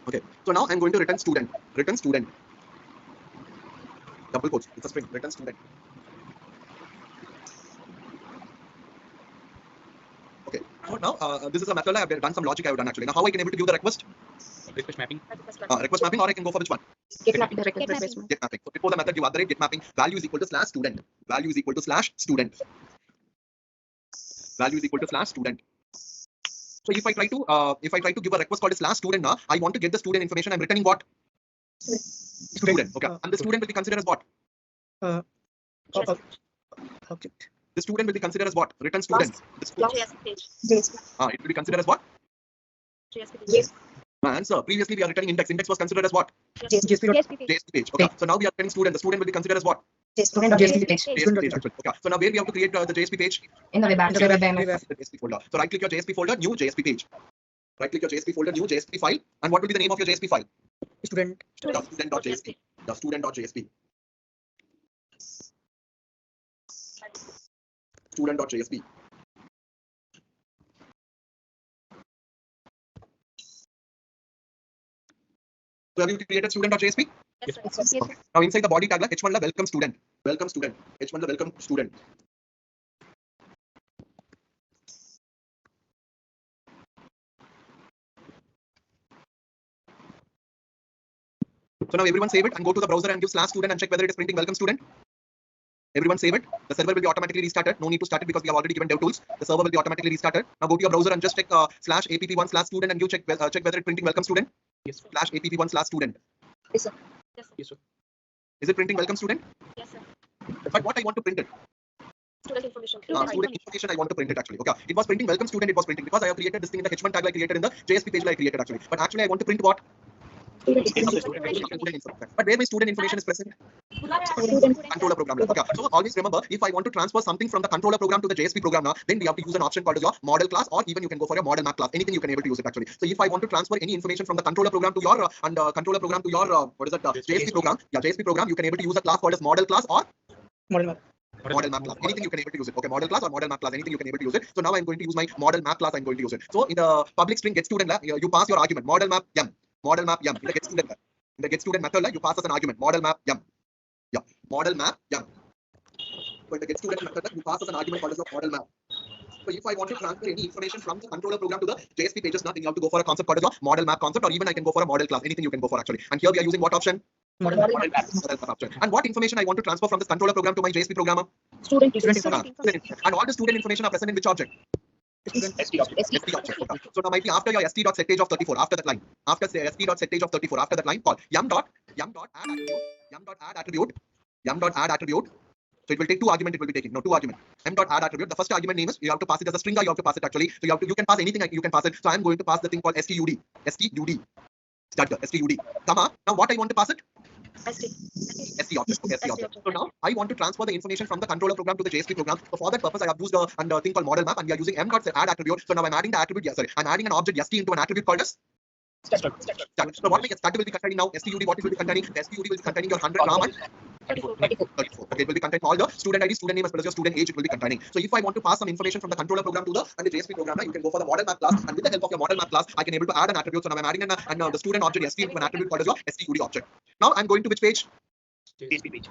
Okay, so now I'm going to return student. Return student. Double quotes. It's a string. Return student. Okay. So now this is a method I have done some logic I have done actually. Now how I can able to give the request? Request mapping. Request mapping, or I can go for which one? Get mapping. Get mapping. So before the method give get mapping, value is equal to slash student. Value is equal to slash student. Value is equal to slash student. So if I try to give a request called slash student now, I want to get the student information. I'm returning what? Student. Okay. And the student will be considered as what? Object. The student will be considered as what? Return student. It will be considered as what? Answer. Previously we are returning index. Index was considered as what? JSP page. Okay. So now we are returning student. The student will be considered as what? JSP page. JSP page. Okay. So now where we have to create the JSP page? In the web app. The JSP folder. So right click your JSP folder, new JSP page. Right click your JSP folder, new JSP file. And what will be the name of your JSP file? Student. Student.jsp. The student.jsp. Student.jsp. So have you created student.jsp? Yes, sir. Now inside the body tag, H1 welcome student. Welcome student. H1 welcome student. So now everyone save it and go to the browser and give /student and check whether it is printing welcome student. Everyone save it. The server will be automatically restarted. No need to start it because we have already given dev tools. The server will be automatically restarted. Now go to your browser and just check /app1/student and you check whether it's printing welcome student. Yes. /app1/student. Yes, sir. Yes, sir. Is it printing welcome student? Yes, sir. But what I want to print it? Student information. Student information I want to print it actually. Okay. It was printing welcome student. It was printing because I have created this thing in the h1 tag I created in the JSP page I created actually. But actually I want to print what? Student Information. But where my student information is present? Student. Controller program. Okay. So always remember, if I want to transfer something from the controller program to the JSP program now, then we have to use an option called as your model class, or even you can go for your model map class. Anything you can able to use it actually. So if I want to transfer any information from the controller program to your controller program to your JSP program, JSP program, you can able to use a class called as model class or Model map. model map class. Anything you can able to use it. Okay, model class or model map class. Anything you can able to use it. So now I'm going to use my model map class. I'm going to use it. So in the public string get student, you pass your argument model map yum. Model map yum. In the get student, in the get student method, you pass as an argument model map yum. Yeah, model map yum. So in the get student method, you pass as an argument called as a model map. So if I want to transfer any information from the controller program to the JSP pages, now then you have to go for a concept called as a model map concept, or even I can go for a model class. Anything you can go for actually. And here we are using what option? Model map. Model map option. And what information I want to transfer from this controller program to my JSP programmer? Student. And all the student information are present in which object? ST object. Okay. So now might be after your st.setAge of 34, after that line, after st.setAge of 34, after that line, call yum.add attribute. So it will take two arguments. It will be taking two arguments. M.add attribute. The first argument name is you have to pass it as a string. You have to pass it actually. So you can pass anything. You can pass it. So I am going to pass the thing called stud. Start the stud. Comma. Now what I want to pass it? ST object. So now I want to transfer the information from the controller program to the JSP program. So for that purpose, I have used a thing called model map, and we are using m.add attribute. So now I'm adding the attribute. I'm adding an object st into an attribute called as start. So what my start will be containing now? Stud. What it will be containing? The stud will be containing your 100 RAM and 34. Okay, it will be containing all the student ID, student name as well as your student age. It will be containing. So if I want to pass some information from the controller program to the JSP program, you can go for the model map class, and with the help of your model map class, I can able to add an attribute. So now I'm adding the student object st into an attribute called as your stud object. Now I'm going to which page? JSP page.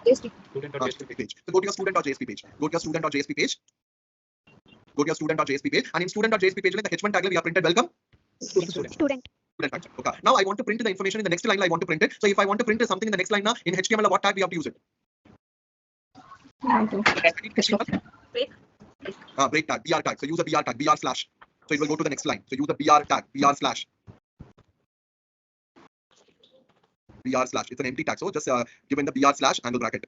Student.jsp page. So go to your student.jsp page. Go to your student.jsp page. Go to your student.jsp page, and in student.jsp page, like the h1 tag we have printed welcome. Student. Okay. Now I want to print the information in the next line. I want to print it. So if I want to print something in the next line now in HTML, what tag we have to use it? Break tag, br tag. So use a br tag, br slash. So it will go to the next line. So use the br tag, br slash. br slash. It's an empty tag. So just give in the br slash angle bracket.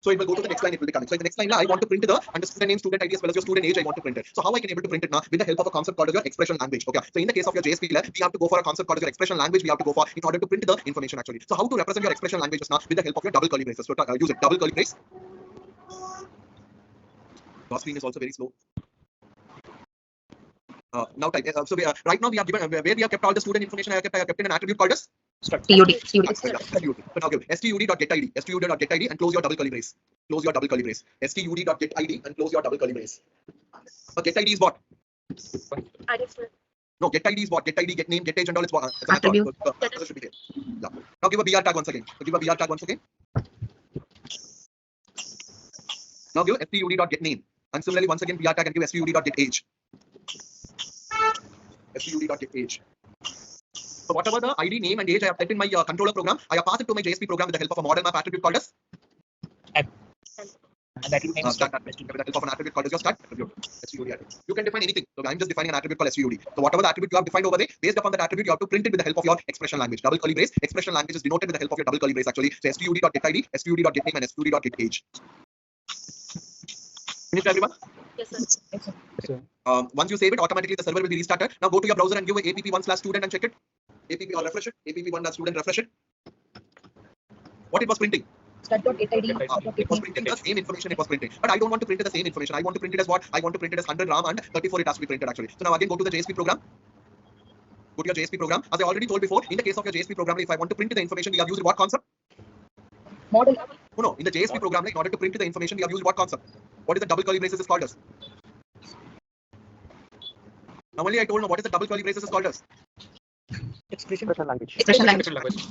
So it will go to the next line. It will be coming. So in the next line, I want to print the student name, student ID as well as your student age. I want to print it. So how I can able to print it now? With the help of a concept called your expression language. Okay. So in the case of your JSP, we have to go for a concept called your expression language. We have to go for in order to print the information actually. So how to represent your expression languages now? With the help of your double curly braces. So use it. Double curly brace. Your screen is also very slow. Now type. So right now we have given where we have kept all the student information. I have kept in an attribute called as STUD. So now give stud.getID, stud.getID and close your double curly brace. Close your double curly brace. stud.getID and close your double curly brace. So getID is what? No, getID is what? getID, get name, get age, and all. It's what? It's Attribute. Should be there. Yeah. Now give a BR tag once again. So give a BR tag once again. Now give stud.getName. And similarly, once again, BR tag and give stud.getAge. stud.getAge. So whatever the ID, name, and age I have set in my controller program, I have passed it to my JSP program with the help of a model map attribute called as And that will name start attribute. With the help of an attribute called as your start attribute. STUD attribute. You can define anything. So I'm just defining an attribute called STUD. So whatever the attribute you have defined over there, based upon that attribute, you have to print it with the help of your expression language. Double curly brace. Expression language is denoted with the help of your double curly brace actually. So stud.getID, stud.getName, and stud.getAge. Finished everyone? Yes, sir. Once you save it, automatically the server will be restarted. Now go to your browser and give app1/student and check it. App or refresh it. app1/student refresh it. What it was printing? Start.getID. It was printing the same information it was printing. But I don't want to print the same information. I want to print it as what? I want to print it as 100 RAM and 34 it has to be printed actually. So now again go to the JSP program. Go to your JSP program. As I already told before, in the case of your JSP program, if I want to print the information, we have used what concept? Model. No. In the JSP program, in order to print the information, we have used what concept? What is the double curly braces is called as? Now only I told you what is the double curly braces is called as? expression language. Expression language.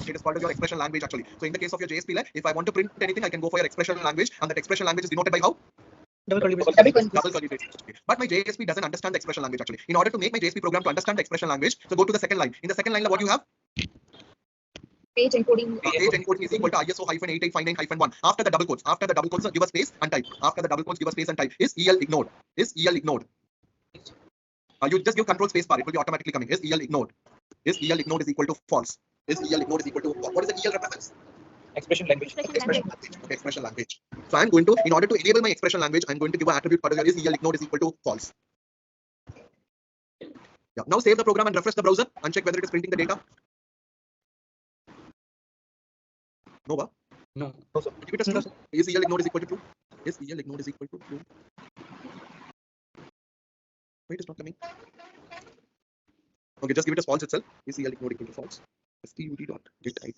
It is called as your expression language actually. So in the case of your JSP, if I want to print anything, I can go for your expression language, and that expression language is denoted by how? Double curly braces. Double curly braces. But my JSP doesn't understand the expression language actually. In order to make my JSP program to understand the expression language, so go to the second line. In the second line, what you have? Page encoding. Page encoding is equal to ISO-8859-1. After the double quotes, give a space and type. After the double quotes, give a space and type. Is EL ignored? Is EL ignored? You just give control space bar. It will be automatically coming. Is EL ignored? Is EL ignored is equal to false? Is EL ignored is equal to what is the EL represents? Expression language. Expression language. Okay, expression language. So I'm going to, in order to enable my expression language, I'm going to give an attribute particular is EL ignored is equal to false. Yeah. Now save the program and refresh the browser and check whether it is printing the data. No, No. Give it a true. Is EL ignored is equal to true? Is EL ignored is equal to true? Wait, it's not coming. Okay, just give it as false itself. Is EL ignored equal to false? stud.get id.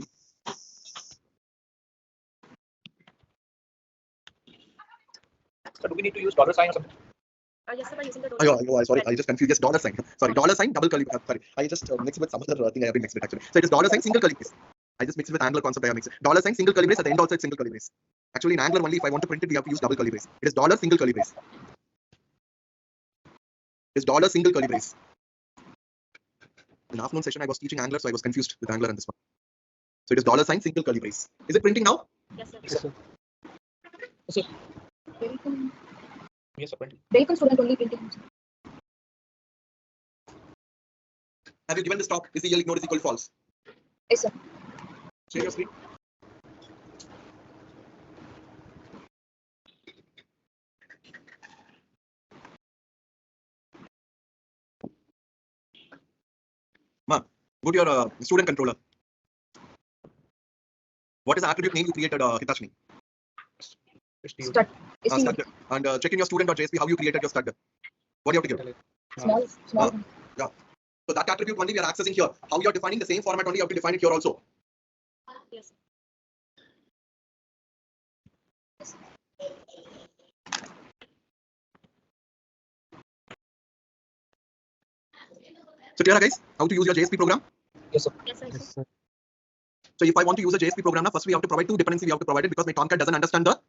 So do we need to use $sign or something? Yes, sir, by using the Sorry, I just confused. Yes, $sign. Sorry, $sign, double curly. Sorry, I just mixed it with some other thing I have been mixed with actually. So it is $sign, single curly brace. I just mixed it with Angular concept. I mixed it. $sign, single curly brace. At the end also it's single curly brace. Actually, in Angular only, if I want to print it, we have to use double curly brace. It is $single curly brace. It is $single curly brace. In afternoon session, I was teaching Angular, so I was confused with Angular and this one. So it is $sign, single curly brace. Is it printing now? Yes, sir. Yes, sir. Yes, sir. Welcome. Yes, sir. Printing. Welcome student only printing. Have you given this talk? Is EL ignored is equal to false? Yes, sir. Share your screen. Ma, go to your student controller. What is the attribute name you created, Hitashni? Stud. Stud. And check in your student.jsp how you created your stud. What do you have to give? Small. Yeah. So that attribute only we are accessing here. How you are defining the same format only you have to define it here also. Yes. So clear guys, how to use your JSP program? Yes, sir. Yes, sir. Yes, sir. So if I want to use a JSP program now, first we have to provide two dependencies we have to provide it because my Tomcat doesn't understand the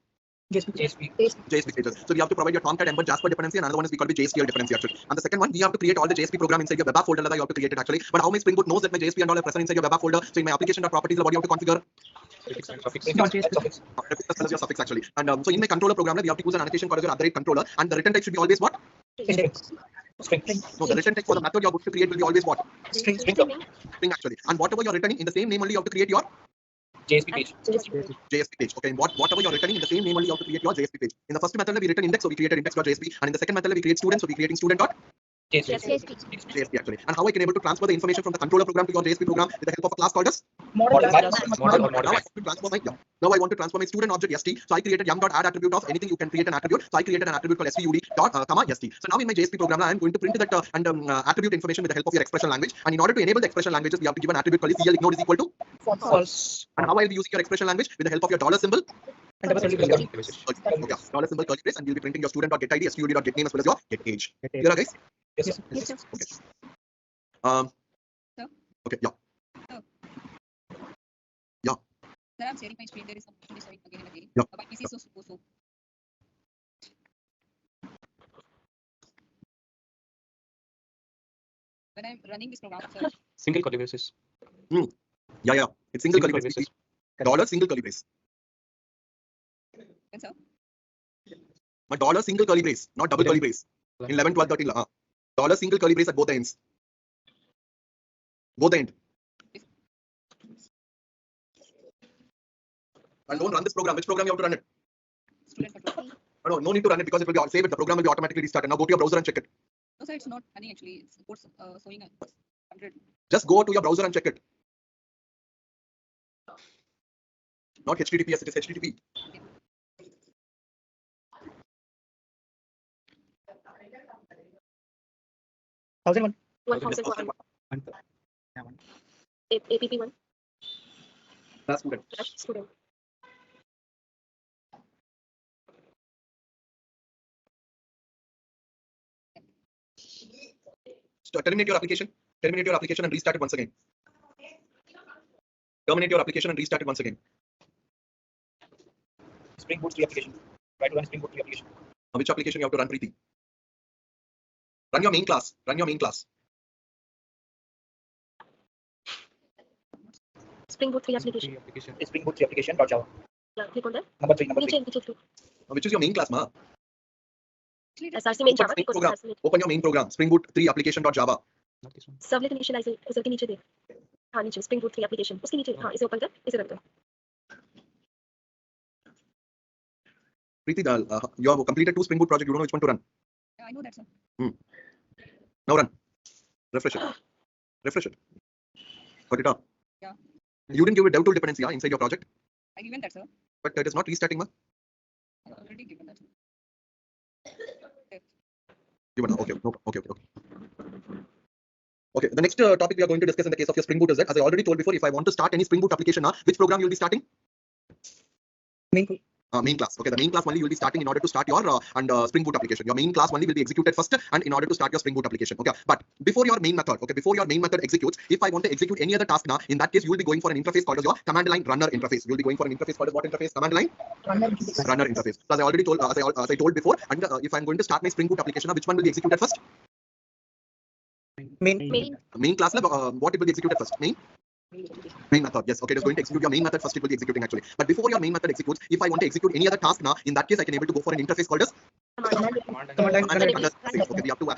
JSP. JSP stages. So we have to provide your Tomcat embed Jasper dependency and another one is we call it JSTL dependency actually. And the second one, we have to create all the JSP program inside your web app folder that you have to create it actually. But how my Spring Boot knows that my JSP and all are present inside your web app folder? So in my application.properties, what do you have to configure? Suffix. Your suffix actually. And so in my controller program, we have to use an annotation called your controller and the return type should be always what? String. No, the return type for the method you are going to create will be always what? String. String actually. And whatever you're returning in the same name only you have to create your JSP page. JSP page. Okay, and whatever you're returning in the same name only you have to create your JSP page. In the first method we return index, so we created index.jsp, and in the second method we create student, so we creating student.jsp actually. And how I can able to transfer the information from the controller program to your JSP program with the help of a class called as Model. Now I want to transfer my student object st. So I created yum.add attribute of anything you can create an attribute. So I created an attribute called stud comma st. So now in my JSP program I am going to print that attribute information with the help of your expression language. And in order to enable the expression languages, we have to give an attribute called CL ignored is equal to False. And how I will be using your expression language with the help of your $symbol. And double curly brace. Okay, $symbol curly brace, and we'll be printing your student.getID, stud.getName as well as your getAge. Here, guys. Yes, sir. Yes, sir. Okay. Sir? Okay, yeah. Sir, I'm sharing my screen. There is some showing again and again. Yeah. My PC is so. When I'm running this program, sir, Single curly braces. Yeah. It's single curly brace. Single curly brace. then sir, My single curly brace, not double curly brace. In 11, 12, 13. Single curly brace at both the ends. Both the end. And don't run this program. Which program you have to run it? student control. No need to run it because it will be save it. The program will be automatically restarted. Now go to your browser and check it. No, sir, it's not running actually. It's reports showing 100. Just go to your browser and check it. Not HTTPS, it is HTTP. $1,001. 1,001. APP1. That's student. Student. So terminate your application. Terminate your application and restart it once again. Terminate your application and restart it once again. SpringBoot 3 application. Try to run SpringBoot 3 application. Which application you have to run, Preeti? Run your main class. Run your main class. Spring Boot 3 application. SpringBoot 3 application.java. Yeah, click on that. Number 3. Niche 2. Which is your main class, ma? SRC main Java. Main Click on program. SRC main. Open your main program. SpringBoot 3 application.java. Not this one. Servlet initializer उसे के नीचे दे. हाँ नीचे Spring Boot 3 application. उसके नीचे हाँ इसे open कर इसे रन कर. Preeti, you have completed 2 SpringBoot projects. You don't know which one to run. Yeah, I know that, sir. Now run. Refresh it. Refresh it. Got it up. Yeah. You didn't give a dev tool dependency inside your project, I given that, sir. but it is not restarting, ma. I already given that. Given. Okay. No, okay. Okay. The next topic we are going to discuss in the case of your Spring Boot is that, as I already told before, if I want to start any Spring Boot application, which program you will be starting? Main class. Okay, the main class only you will be starting in order to start your Spring Boot application. Your main class only will be executed first, and in order to start your Spring Boot application. Okay, but before your main method, before your main method executes, if I want to execute any other task now, in that case you will be going for an interface called as your command line runner interface. You will be going for an interface called as what interface? Command line runner interface. So as I already told, as I told before, and if I'm going to start my Spring Boot application, which one will be executed first? Main class, what it will be executed first? Main method, yes. Okay, it is going to execute your main method first. It will be executing actually. But before your main method executes, if I want to execute any other task now, in that case, I can able to go for an interface called as command line runner interface. Okay, we have to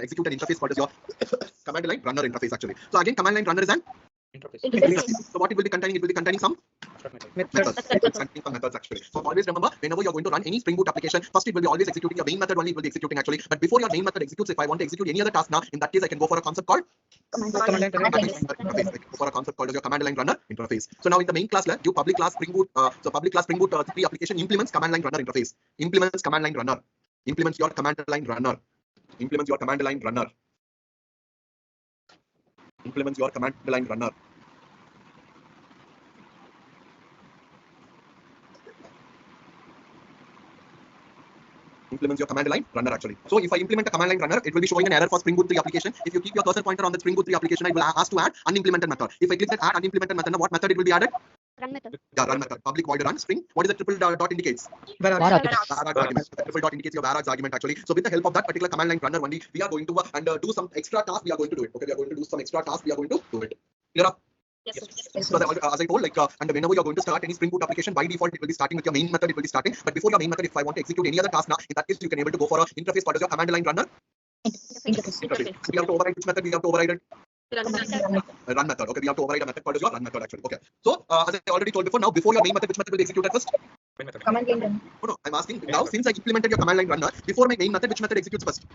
execute an interface called as your command line runner interface actually. So again, command line runner is an interface. So what it will be containing? It will be containing some methods. Containing some methods actually. So always remember, whenever you're going to run any Spring Boot application, first it will be always executing your main method only. It will be executing actually. But before your main method executes, if I want to execute any other task now, in that case, I can go for a concept called command line interface. I can go for a concept called as your command line runner interface. So now in the main class, you public class Spring Boot. So public class Spring Boot 3 application implements command line runner interface. Implements command line runner. Implements your command line runner. Implements your command line runner. Implements your command line runner. Implements your command line runner actually. So if I implement a command line runner, it will be showing an error for Spring Boot 3 application. If you keep your cursor pointer on the Spring Boot 3 application, I will ask to add unimplemented method. If I click that add unimplemented method, now what method it will be added? Run method. Yeah, run method. Public void run string. What is the triple dot indicates? Var Argument. Triple dot indicates your varargs argument actually. So with the help of that particular command line runner only, we are going to do some extra task. We are going to do it. Okay, we are going to do some extra task. We are going to do it. Clear up? Yes. So as I told, and whenever you're going to start any Spring Boot application, by default it will be starting with your main method. It will be starting, but before your main method, if I want to execute any other task now, in that case you can able to go for a interface called as your command line runner interface. So we have to override which method? We have to override it. Run method. Okay, we have to override a method called as your run method actually. Okay. So as I already told before, now before your main method, which method will be executed first? Command line runner. No, I'm asking now, since I implemented your command line runner, before my main method, which method executes first?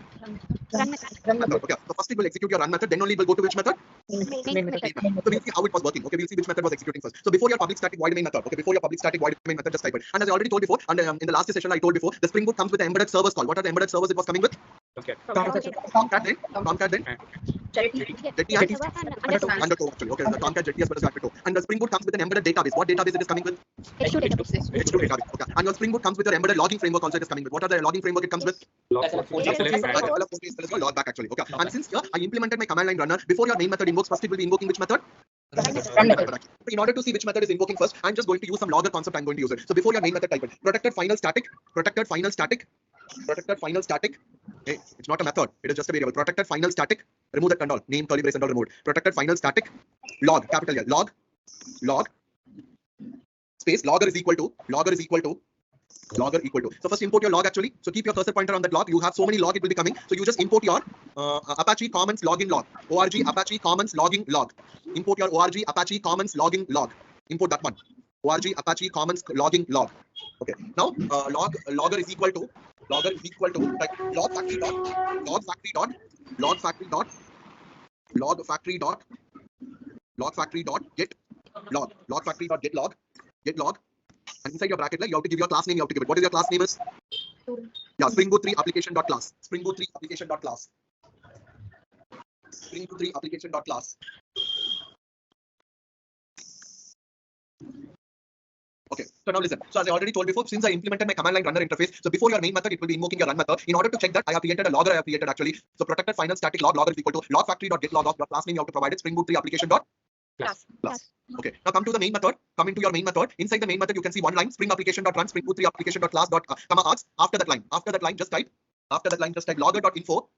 Run method. Okay, so first it will execute your run method, then only it will go to which method? Main method. So we'll see how it was working. Okay, we'll see which method was executing first. So before your public static void main method, okay, before your public static void main method, just type it. And as I already told before, and in the last session I told before, the Spring Boot comes with the embedded servers call. What are the embedded servers it was coming with? Tomcat then. Jetty and Undertow actually. Okay, the Tomcat Jetty as well as Undertow. And the Spring Boot comes with an embedded database. What database it is coming with? H2 database. H2 database. Okay. And your Spring Boot comes with your embedded logging framework also it is coming with. What are the logging framework it comes with? Logback actually. Okay. And since here I implemented my command line runner, before your main method invokes, first it will be invoking which method? Run method. In order to see which method is invoking first, I'm just going to use some logger concept. I'm going to use it. So before your main method, type it. Protected final static. Protected final static. Protected final static. Hey, it's not a method. It is just a variable. Protected final static. Remove that and all. Name curly brace and all removed. Protected final static. Log. Capital L. Log. Space. Logger is equal to. So first import your log actually. So keep your cursor pointer on that log. You have so many log it will be coming. So you just import your Apache Commons login log. ORG Apache Commons logging log. Import your ORG Apache Commons logging log. Import that one. ORG Apache Commons logging log. Okay. Now logger is equal to like log factory dot get log. And inside your bracket, you have to give your class name. You have to give it. What is your class name is? Yeah, Spring Boot 3 application dot class. Spring Boot 3 application dot class. Spring Boot 3 application dot class. Okay, so now listen. So as I already told before, since I implemented my command line runner interface, so before your main method, it will be invoking your run method. In order to check that, I have created a logger. I have created actually. So protected final static logger is equal to log factory dot get log of your class name. You have to provide it. Spring Boot 3 application dot class. Okay, now come to the main method. Come into your main method. Inside the main method, you can see one line: Spring application dot run, Spring Boot 3 application dot class dot comma args. After that line, just type logger dot info,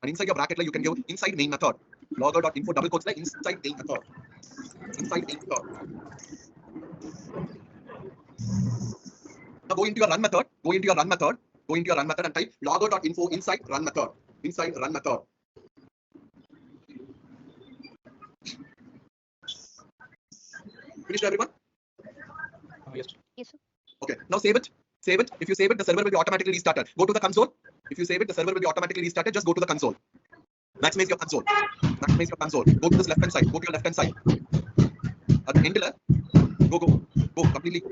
and inside your bracket, you can give inside main method. logger.info double quotes like inside main method. Inside main method. Now go into your run method. Go into your run method. Go into your run method and type logger.info inside run method. Inside run method. Finished, everyone? Yes. Yes, sir. Okay. Now save it. Save it. If you save it, the server will be automatically restarted. Go to the console. If you save it, the server will be automatically restarted. Just go to the console. Maximize your console. Maximize your console. Go to this left hand side. Go to your left hand side. At the end, go completely.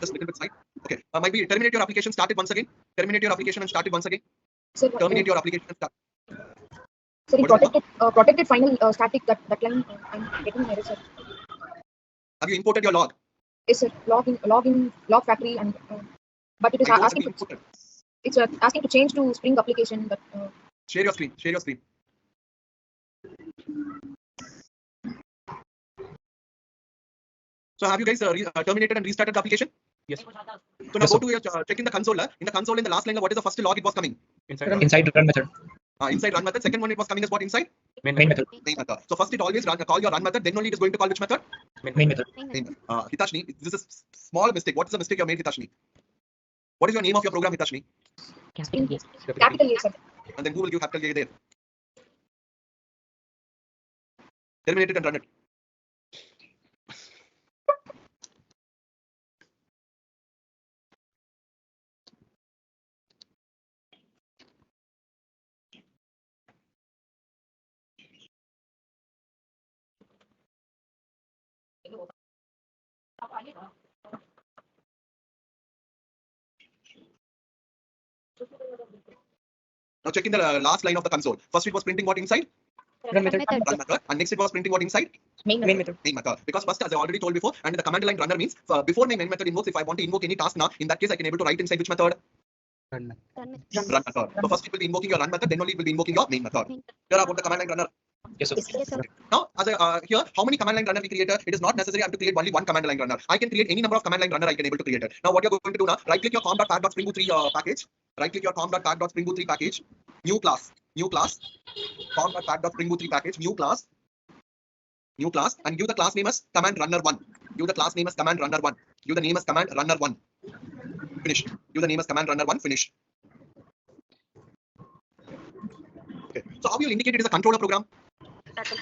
Just a little bit side. Okay. Might be terminate your application. Start it once again. Terminate your application and start it once again. Sir, Terminate your application and start. Sir, What is it? protected final static that line I'm getting an error, sir. Have you imported your log? Yes, sir. Log factory and but it is I don't asking think to, you imported. it's asking to change to Spring application. But Share your screen. Share your screen. So have you guys terminated and restarted the application? Yes. So now Yes, go sir. to your check in the console. In the console, in the last line, what is the first log it was coming? Inside run method. Inside run method. Second one it was coming as what inside? Main method. Main method. So first it always call your run method. Then only it is going to call which method? Main method. Main method. Hitashni, this is a small mistake. What is the mistake you made, Hitashni? What is your name of your program, Hitashni? capital A, sir. And then who will give capital A there? Terminate it and run it. Now check in the last line of the console. First it was printing what inside? Run method. Run method. And next it was printing what inside? Main Main method. method. Main method. Because first, as I already told before, and the command line runner means before my main method invokes, if I want to invoke any task now, in that case I can able to write inside which method? Run method. Run method. Run method. So first it will be invoking your run method, then only it will be invoking your main method. Here about the command line runner. Yes, sir. Yes, sir. Now, as here, how many command line runner we created? It is not necessary I have to create only one command line runner. I can create any number of command line runner I can able to create it. Now, what you're going to do now? Right click your com.pack.springboot 3 package. Right click your com.pack.springboot 3 package. New class. Com.pack.springboot 3 package. New class, and give the class name as command runner 1. Give the class name as command runner 1. Give the name as command runner 1. Finish. Give the name as command runner 1. Finish. Okay. So how you indicate it is a controller program? Or other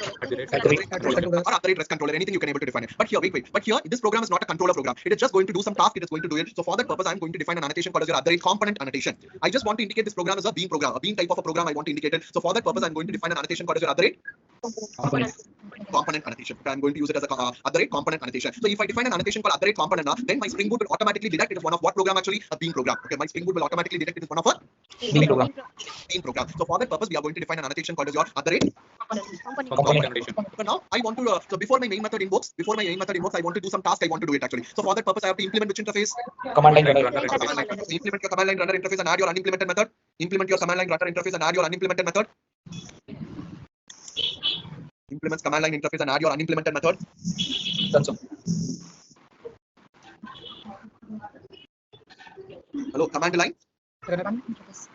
REST controller, anything you can able to define it. But here, wait. But here, this program is not a controller program. It is just going to do some task. It is going to do it. So for that purpose, I am going to define an annotation called as your other component annotation. I just want to indicate this program is a bean program, a bean type of a program. I want to indicate it. So for that purpose, I am going to define an annotation called as your other component annotation. Okay, I'm going to use it as a other component annotation. So if I define an annotation called other component, then my Spring Boot will automatically detect it is one of what program actually? A bean program. Okay, my Spring Boot will automatically detect it is one of a Bean program. bean program. So for that purpose, we are going to define an annotation called as your other Component annotation. So now I want to, so before my main method invokes, I want to do some task. I want to do it actually. So for that purpose, I have to implement which interface? Command line runner. Implement your command line runner interface and add your unimplemented method. Implement your command line runner interface and add your unimplemented method. Implements command line interface and add your unimplemented method. Done, sir. Hello, command line. Run interface.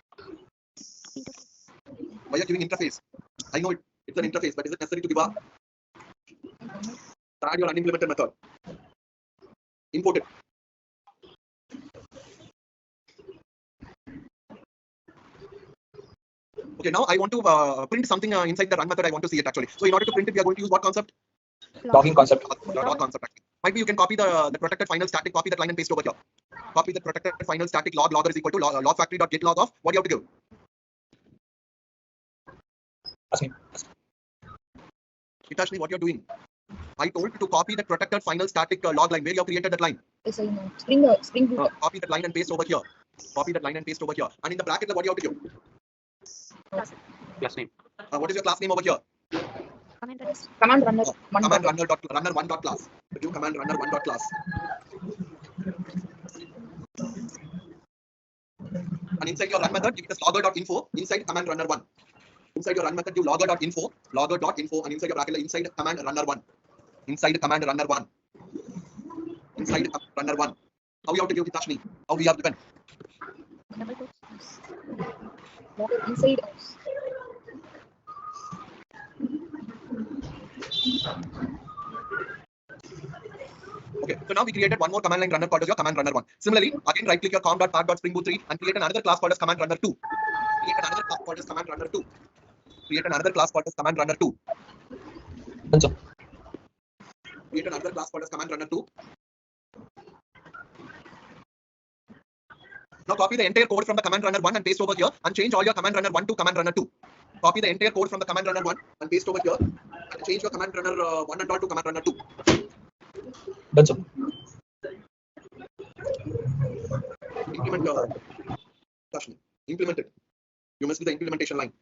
Why are you giving interface? I know it's an interface, but is it necessary to give a add your unimplemented method? Import it. Okay, now I want to print something inside the run method. I want to see it actually. So in order to print it, we are going to use what concept? Logging concept. Log concept actually. Might be you can copy the protected final static, copy that line and paste over here. Copy the protected final static logger is equal to log factory.get log of. What do you have to give? Ask me. Hitashni, what you're doing? I told you to copy the protected final static log line where you have created that line. Yes, I know. Spring Boot. Copy that line and paste over here. Copy that line and paste over here. And in the bracket, what do you have to give? Class name. What is your class name over here? Command runner. Command runner one dot class. Do command runner one dot class. And inside your run method, give it as logger.info inside command runner one. Inside your run method, give logger.info, and inside your bracket, inside command runner one. Inside command runner one. Inside runner one. How you have to give Hitashni? How we have given? Inside. Okay, so now we created one more command line runner called as your command runner 1. Similarly, again right click your com.path.springboot 3 and create another class called as command runner 2. Create another class called as command runner 2. Create another class called as command runner 2. Create another class called as command runner 2. Now copy the entire code from the command runner 1 and paste over here and change all your command runner 1 to command runner 2. Copy the entire code from the command runner 1 and paste over here and change your command runner 1 and all to command runner 2. Done, sir. Implement implement it. You must do the implementation line.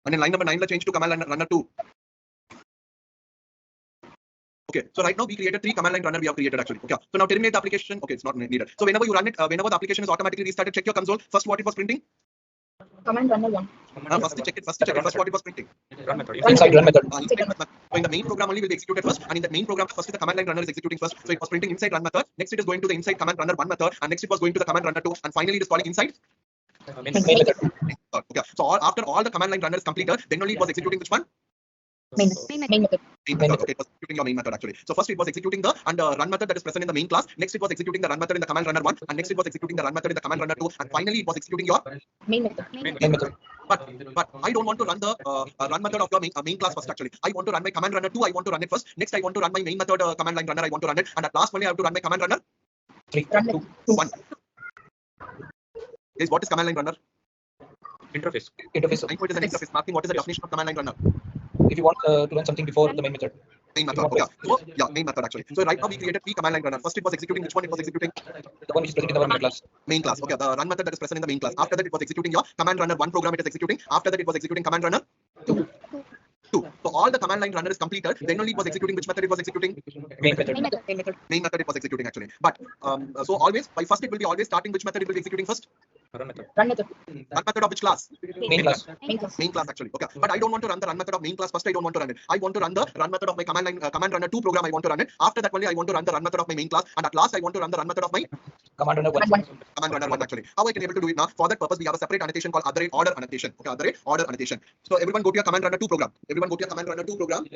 And in line number 9, let's change to command line runner 2. Okay, so right now we created 3 command line runner we have created actually. Okay, so now terminate the application. Okay, it's not needed. So whenever you run it, whenever the application is automatically restarted, check your console. First, what it was printing. Command runner 1. First check it. First what it was printing. Run method. Inside run method. So in the main program only will be executed first, and in the main program first the command line runner is executing first. So it was printing inside run method. Next it is going to the inside command runner 1 method, and next it was going to the command runner 2, and finally it is calling inside. Main method. Okay, so after all the command line runner is completed, then only it was executing which one? Main Main method. Main method. Okay, it was executing your main method actually. So first it was executing the run method that is present in the main class. Next it was executing the run method in the command runner 1, and next it was executing the run method in the command runner 2, and finally it was executing your Main method. Main method. But I don't want to run the run method of your main class first actually. I want to run my command runner 2. I want to run it first. Next I want to run my main method command line runner. I want to run it, and at last only I have to run my command runner 3, Run 2, method. 1. Guys, what is command line runner? interface. I know it is an interface mapping. What is the definition of command line runner? If you want to run something before the main method. Main method. Okay. So yeah, main method actually. So right now we created 3 command line runner. First it was executing which one? It was executing The one which is present in our main class. main class. Okay, the run method that is present in the main class. After that it was executing your command runner 1 program. It is executing. After that it was executing command runner 2. So all the command line runner is completed. Then only it was executing which method it was executing. Main method. Main method. Main method. Main method it was executing actually. But so always by first it will be always starting which method it will be executing first. Run method. Run method. Run method of which class? Main class. Main class. Main class actually. Okay, but I don't want to run the run method of main class first. I don't want to run it. I want to run the run method of my command line command runner 2 program. I want to run it. After that only I want to run the run method of my main class, and at last I want to run the run method of my Command runner 1. command runner 1 actually. How I can able to do it now? For that purpose we have a separate annotation called @order annotation. Okay, @order annotation. So everyone go to your command runner 2 program. Everyone go to your command runner 2 program.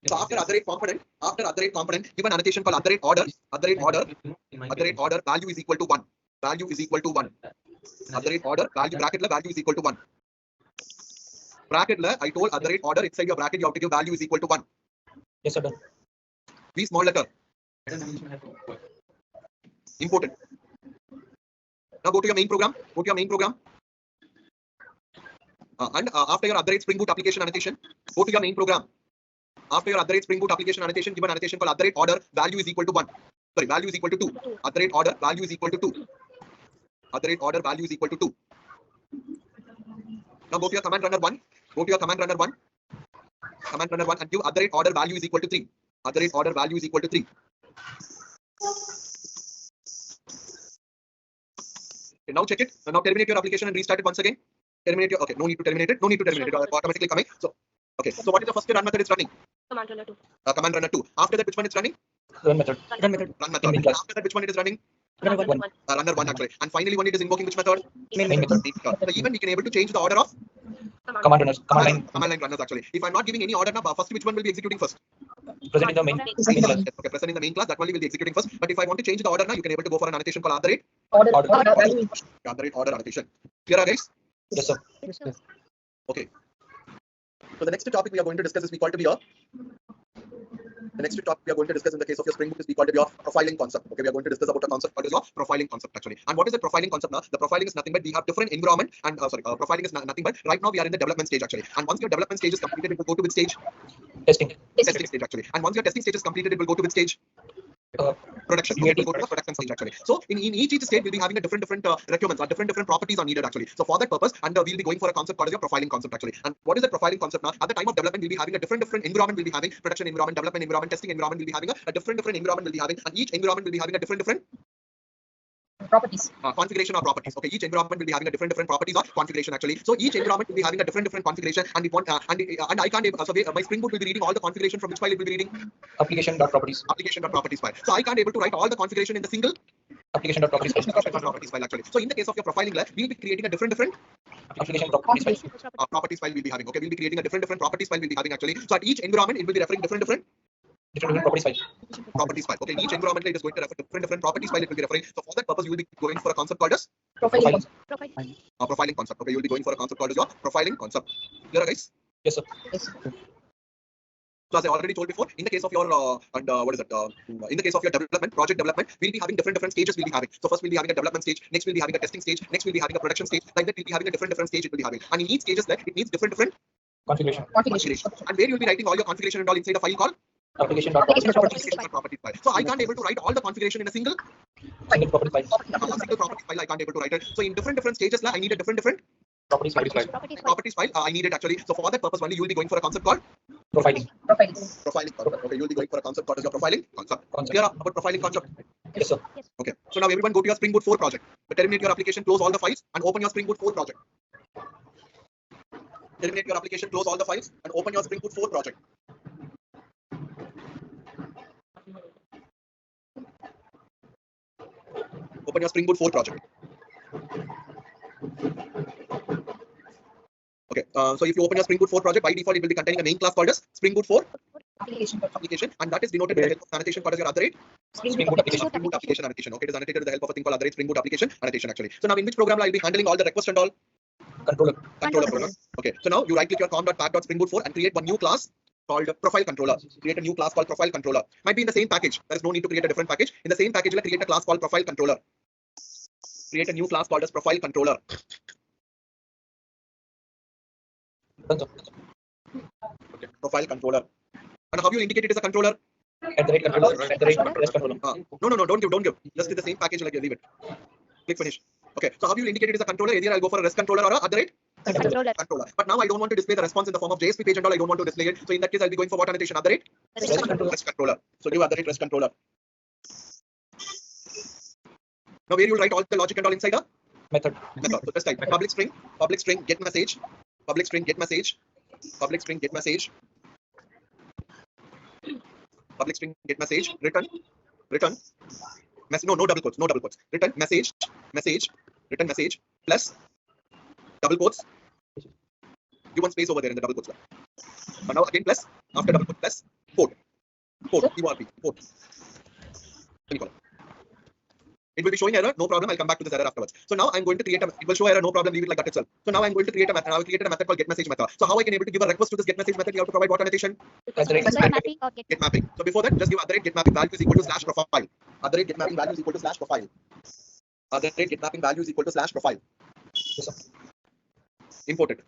So after component, give an annotation called @order. @order value is equal to 1. Value is equal to 1. @order value bracket la value is equal to 1. Bracket la I told @order inside your bracket you have to give value is equal to 1. Yes, sir. Done. V small letter. Important. Now go to your main program. Go to your main program. And after your @SpringBoot application annotation, go to your main program. After your @SpringBoot application annotation, give an annotation called @order value is equal to 1. Sorry, value is equal to 2. @order value is equal to 2. @order value is equal to 2. Now go to your command runner 1. Go to your command runner 1. Command runner 1 and give @order value is equal to 3. @order value is equal to 3. Okay, now check it. Now terminate your application and restart it once again. Terminate your, okay, no need to terminate it. No need to terminate it. Automatically coming. So, okay. So what is the first run method it's running? Command runner 2. Command runner 2. After that, which one it's running? Run method. Run method. Run method. Main class. After that, which one it is running? Runner 1. Runner 1 actually. And finally, when it is invoking which method? Main method. So even we can able to change the order of Command runners. Command line runners actually. If I'm not giving any order now, first which one will be executing first? line present in the main class. Okay, present in the main class, that only will be executing first. But if I want to change the order now, you can able to go for an annotation called Order. Order. Value. order annotation. Clear, guys? Yes, sir. Okay. So the next topic we are going to discuss is we call to be your. The next topic we are going to discuss in the case of your Spring Boot is we call to be your profiling concept. Okay, we are going to discuss about a concept called as your profiling concept actually. And what is the profiling concept now? The profiling is nothing but we have different environment and profiling is nothing but right now we are in the development stage actually. And once your development stage is completed, it will go to which stage? Testing. Testing stage actually. And once your testing stage is completed, it will go to which stage? Production. Okay, we'll go to the production stage actually. So in each stage we'll be having a different requirements or different properties are needed actually. So for that purpose, and we'll be going for a concept called as your profiling concept actually. And what is the profiling concept now? At the time of development, we'll be having a different environment. We'll be having production environment, development environment, testing environment. We'll be having a different environment. We'll be having, and each environment will be having a different Properties. configuration or properties. Okay, each environment will be having a different properties or configuration actually. So each environment will be having a different configuration, and we want and I can't my Spring Boot will be reading all the configuration from which file it will be reading Application.properties. application.properties file. So I can't able to write all the configuration in the single Application.properties. properties file actually. So in the case of your profiling, we'll be creating a different Application.properties. properties file we'll be having. Okay, we'll be creating a different properties file we'll be having actually. So at each environment it will be referring different properties file. Okay, in each environment it is going to refer different properties file it will be referring. So for that purpose you will be going for a concept called as Profiling. profiling concept. Okay, you will be going for a concept called as your profiling concept. Clear, guys? Yes, sir. Yes. So as I already told before, in the case of your in the case of your project development, we'll be having different stages we'll be having. So first we'll be having a development stage, next we'll be having a testing stage, next we'll be having a production stage. Like that we'll be having a different stage it will be having. And in each stages that it needs different Configuration. configuration. And where you'll be writing all your configuration and all inside a file called Application.properties. properties file. So I can't able to write all the configuration in a single Single property file. property file. I can't able to write it. So in different stages, I need a different Properties file. properties file. I need it actually. So for that purpose only, you will be going for a concept called Profiling. profiling concept. Okay, you will be going for a concept called as your profiling concept. Clear about profiling concept? Yes, sir. Okay. So now everyone go to your Spring Boot 4 project. Terminate your application, close all the files, and open your Spring Boot 4 project. Terminate your application, close all the files, and open your Spring Boot 4 project. Open your Spring Boot 4 project. Okay, so if you open your Spring Boot 4 project, by default it will be containing a main class called as Spring Boot 4 application, and that is denoted with the help of annotation called as your Spring Boot application. Spring Boot application annotation. Okay, it is annotated with the help of a thing called Spring Boot application annotation actually. So now in which program I will be handling all the request and all? Controller. Controller program. Okay, so now you right click your com.pack.springboot 4 and create one new class called profile controller. Create a new class called profile controller. Might be in the same package. There is no need to create a different package. In the same package, create a class called profile controller. Create a new class called as profile controller. Okay, profile controller. And how you indicate it as a controller? At the rate controller. At the rate rest controller. No, don't give. Just in the same package, like leave it. Click finish. Okay, so how you indicate it as a controller? Either I'll go for a REST controller or a other rate controller. But now I don't want to display the response in the form of JSP page and all. I don't want to display it. So in that case, I'll be going for what annotation? Other rate REST controller. So give other rate REST controller. Now where you will write all the logic and all inside a Method. So just type public string get message, public string get message, public string get message, public string get message, return, no double quotes, return message, return message plus double quotes. Give one space over there in the double quotes. And now again plus after double quotes plus port, URP, port. Semicolon. It will be showing error, no problem. I'll come back to this error afterwards. So now I'm going to create it will show error, no problem. Leave it like that itself. So now I'm going to create a method. I have created a method called getMessage method. So how I can able to give a request to this getMessage method? You have to provide what annotation? At the rate Get mapping. So before that, just give get mapping value is equal to /profile. Get mapping value is equal to /profile. Get mapping value is equal to /profile. Yes, sir. Import it.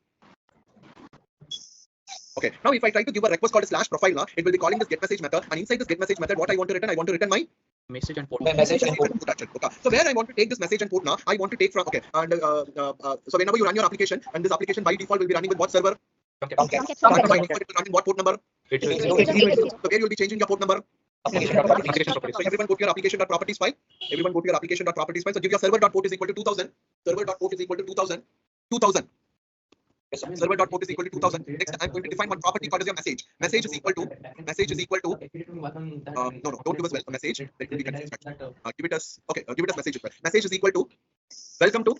Okay. Now if I try to give a request called /profile, it will be calling this getMessage method. And inside this getMessage method, what I want to return my message and port. Okay. So where I want to take this message and port now, I want to take from and so whenever you run your application, and this application by default will be running with what server? Tomcat. It will run in what port number? So where you will be changing your port number? Application. So everyone go to your application.properties file. So give your server.port is equal to 2000. Server.port is equal to 2000. 2000. Yes, sir. Server.port is equal to 2000. Next, I'm going to define one property called as your message. Message is equal to. No, don't give us welcome message. That will be confused. Give it us. Okay, give it us message as well. Message is equal to. Welcome to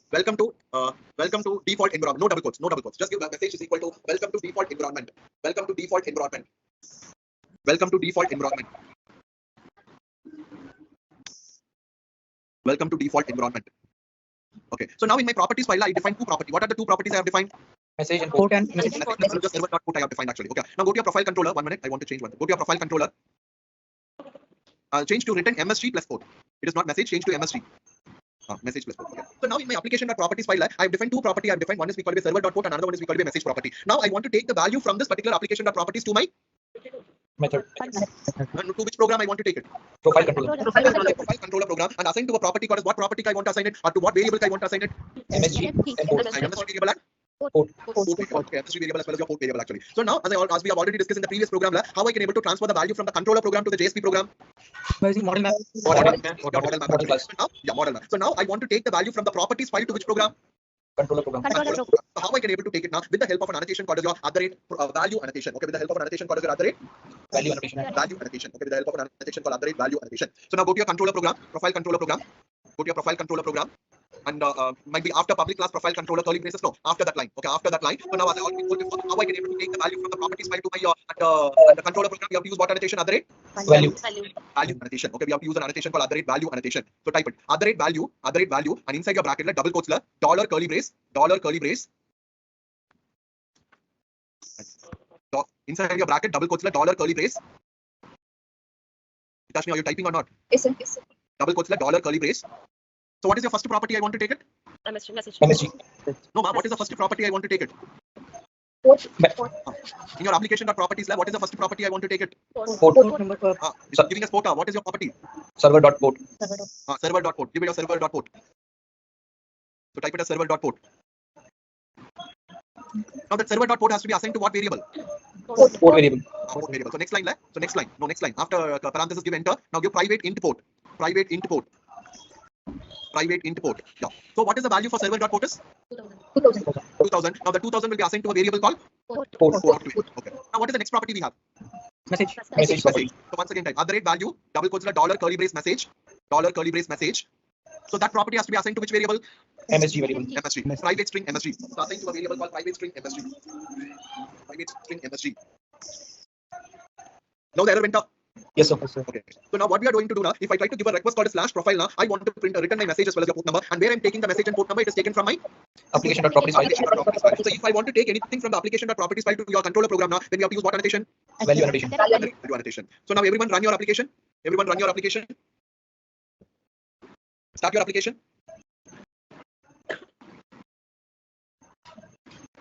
default environment. No double quotes. Just give the message is equal to welcome to default environment. Welcome to default environment. Welcome to default environment. Welcome to default environment. Okay. So now in my properties file, I define two properties. What are the two properties I have defined? Message and port and Message. Server.port I have defined actually. Okay. Now go to your profile controller. 1 minute. I want to change one. Go to your profile controller. Change to return MSG plus port. It is not message. Change to MSG. Message plus port. Okay. So now in my application.properties file, I have defined two properties. I have defined one is we call it server.port and another one is we call it message property. Now I want to take the value from this particular application.properties to my Method. And to which program I want to take it? Profile controller. Profile controller program, and assign to a property called as what property I want to assign it, or to what variable I want to assign it. MSG and port. I MSG variable and Port. port variable. Okay, MSG variable as well as your port variable actually. So now, as we have already discussed in the previous program, how I can able to transfer the value from the controller program to the JSP program. By using model map. Model map. Model class. Model map. So now I want to take the value from the properties file to which program? Controller program. Controller So how I can able to take it now with the help of an annotation called as your value annotation. Okay, with the help of an annotation called as your Value annotation. value annotation. Okay, with the help of an annotation called value annotation. So now go to your controller program, profile controller program. Go to your profile controller program, and might be after public class profile controller curly braces. No, after that line. Okay, after that line. So now as I already told before, how I can able to take the value from the properties file to my and the controller program. We have to use what annotation? Value. Value annotation. Okay, we have to use an annotation called value annotation. So type it value, and inside your bracket, double quotes, dollar curly brace. Inside your bracket, double quotes, dollar curly brace. Itashmi, are you typing or not? Yes, sir. Double quotes, dollar curly brace. So what is your first property I want to take it? Message. MSG. No, ma, what is the first property I want to take it? Port. In your application.properties lab, what is the first property I want to take it? Port number. It's giving us port. What is your property? Server.port. Server.port. Give it your server.port. So type it as server.port. Now that server.port has to be assigned to what variable? Port variable. Port variable. So next line. No, next line. After parenthesis, give enter. Now give private int port. Private int port. Yeah. So what is the value for server.port is? 2000. Now the 2000 will be assigned to a variable called Port. Okay. Now what is the next property we have? Message. So once again type value, double quotes, dollar curly brace message. So that property has to be assigned to which variable? MSG variable. MSG. Private string MSG. So assigned to a variable called private string MSG. Now the error went up. Yes, sir. Okay. So now what we are going to do now, if I try to give a request called a /profile now, I want to return my message as well as your port number, and where I'm taking the message and port number, it is taken from my Application.properties file. So if I want to take anything from the application.properties file to your controller program now, then we have to use what annotation? Value annotation. Value annotation. So now everyone run your application. Start your application.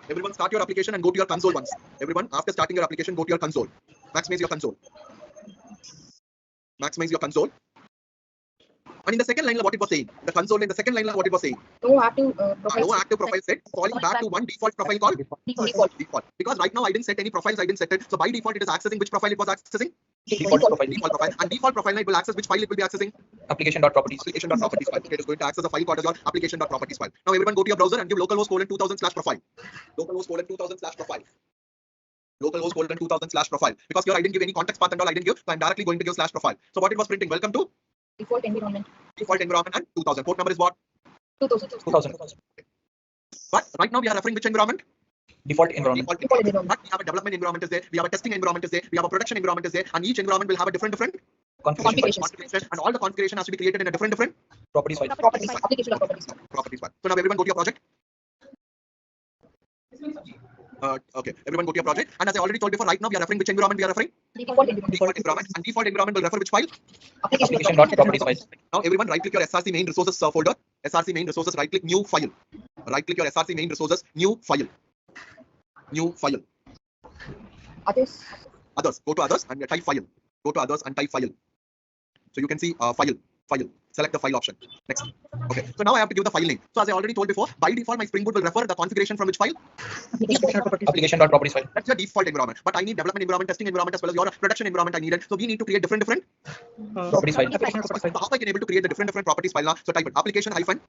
Everyone start your application and go to your console once. Everyone, after starting your application, go to your console. Maximize your console. And in the second line, what it was saying, the console in the second line, what it was saying. No active No active profile set, falling back to one default profile called default. Because right now I didn't set any profiles, I didn't set it. So by default, it is accessing which profile it was accessing? Default profile. And default profile it will access which file it will be accessing? Application.properties. Application.properties file. Okay, it is going to access the file called as your application.properties file. Now everyone go to your browser and give localhost:2000/profile. Localhost:2000/profile. Localhost:2000/profile. Because here I didn't give any context path and all I didn't give, so I'm directly going to give /profile. So what it was printing? Welcome to default environment. And 2000. Port number is what? 2000. But right now we are referring which environment? Default environment. But we have a development environment is there, we have a testing environment is there, we have a production environment is there, and each environment will have a different Configuration. configuration, and all the configuration has to be created in a different Properties file. Application.properties. properties file. So now everyone go to your project. Okay, everyone go to your project. And as I already told before, right now we are referring which environment we are referring? Default environment. Default environment. And default environment will refer which file? Application.properties file. Now everyone right click your SRC main resources folder. SRC main resources, right click new file. Right click your SRC main resources, new file. Others. Go to others and type file. So you can see file. Select the file option. Next. Okay. So now I have to give the file name. So as I already told before, by default my SpringBoot will refer the configuration from which file? Application.properties file. That's your default environment. But I need development environment, testing environment, as well as your production environment I needed. So we need to create different Properties file. So how I can able to create the different properties file now? So type it application hyphen.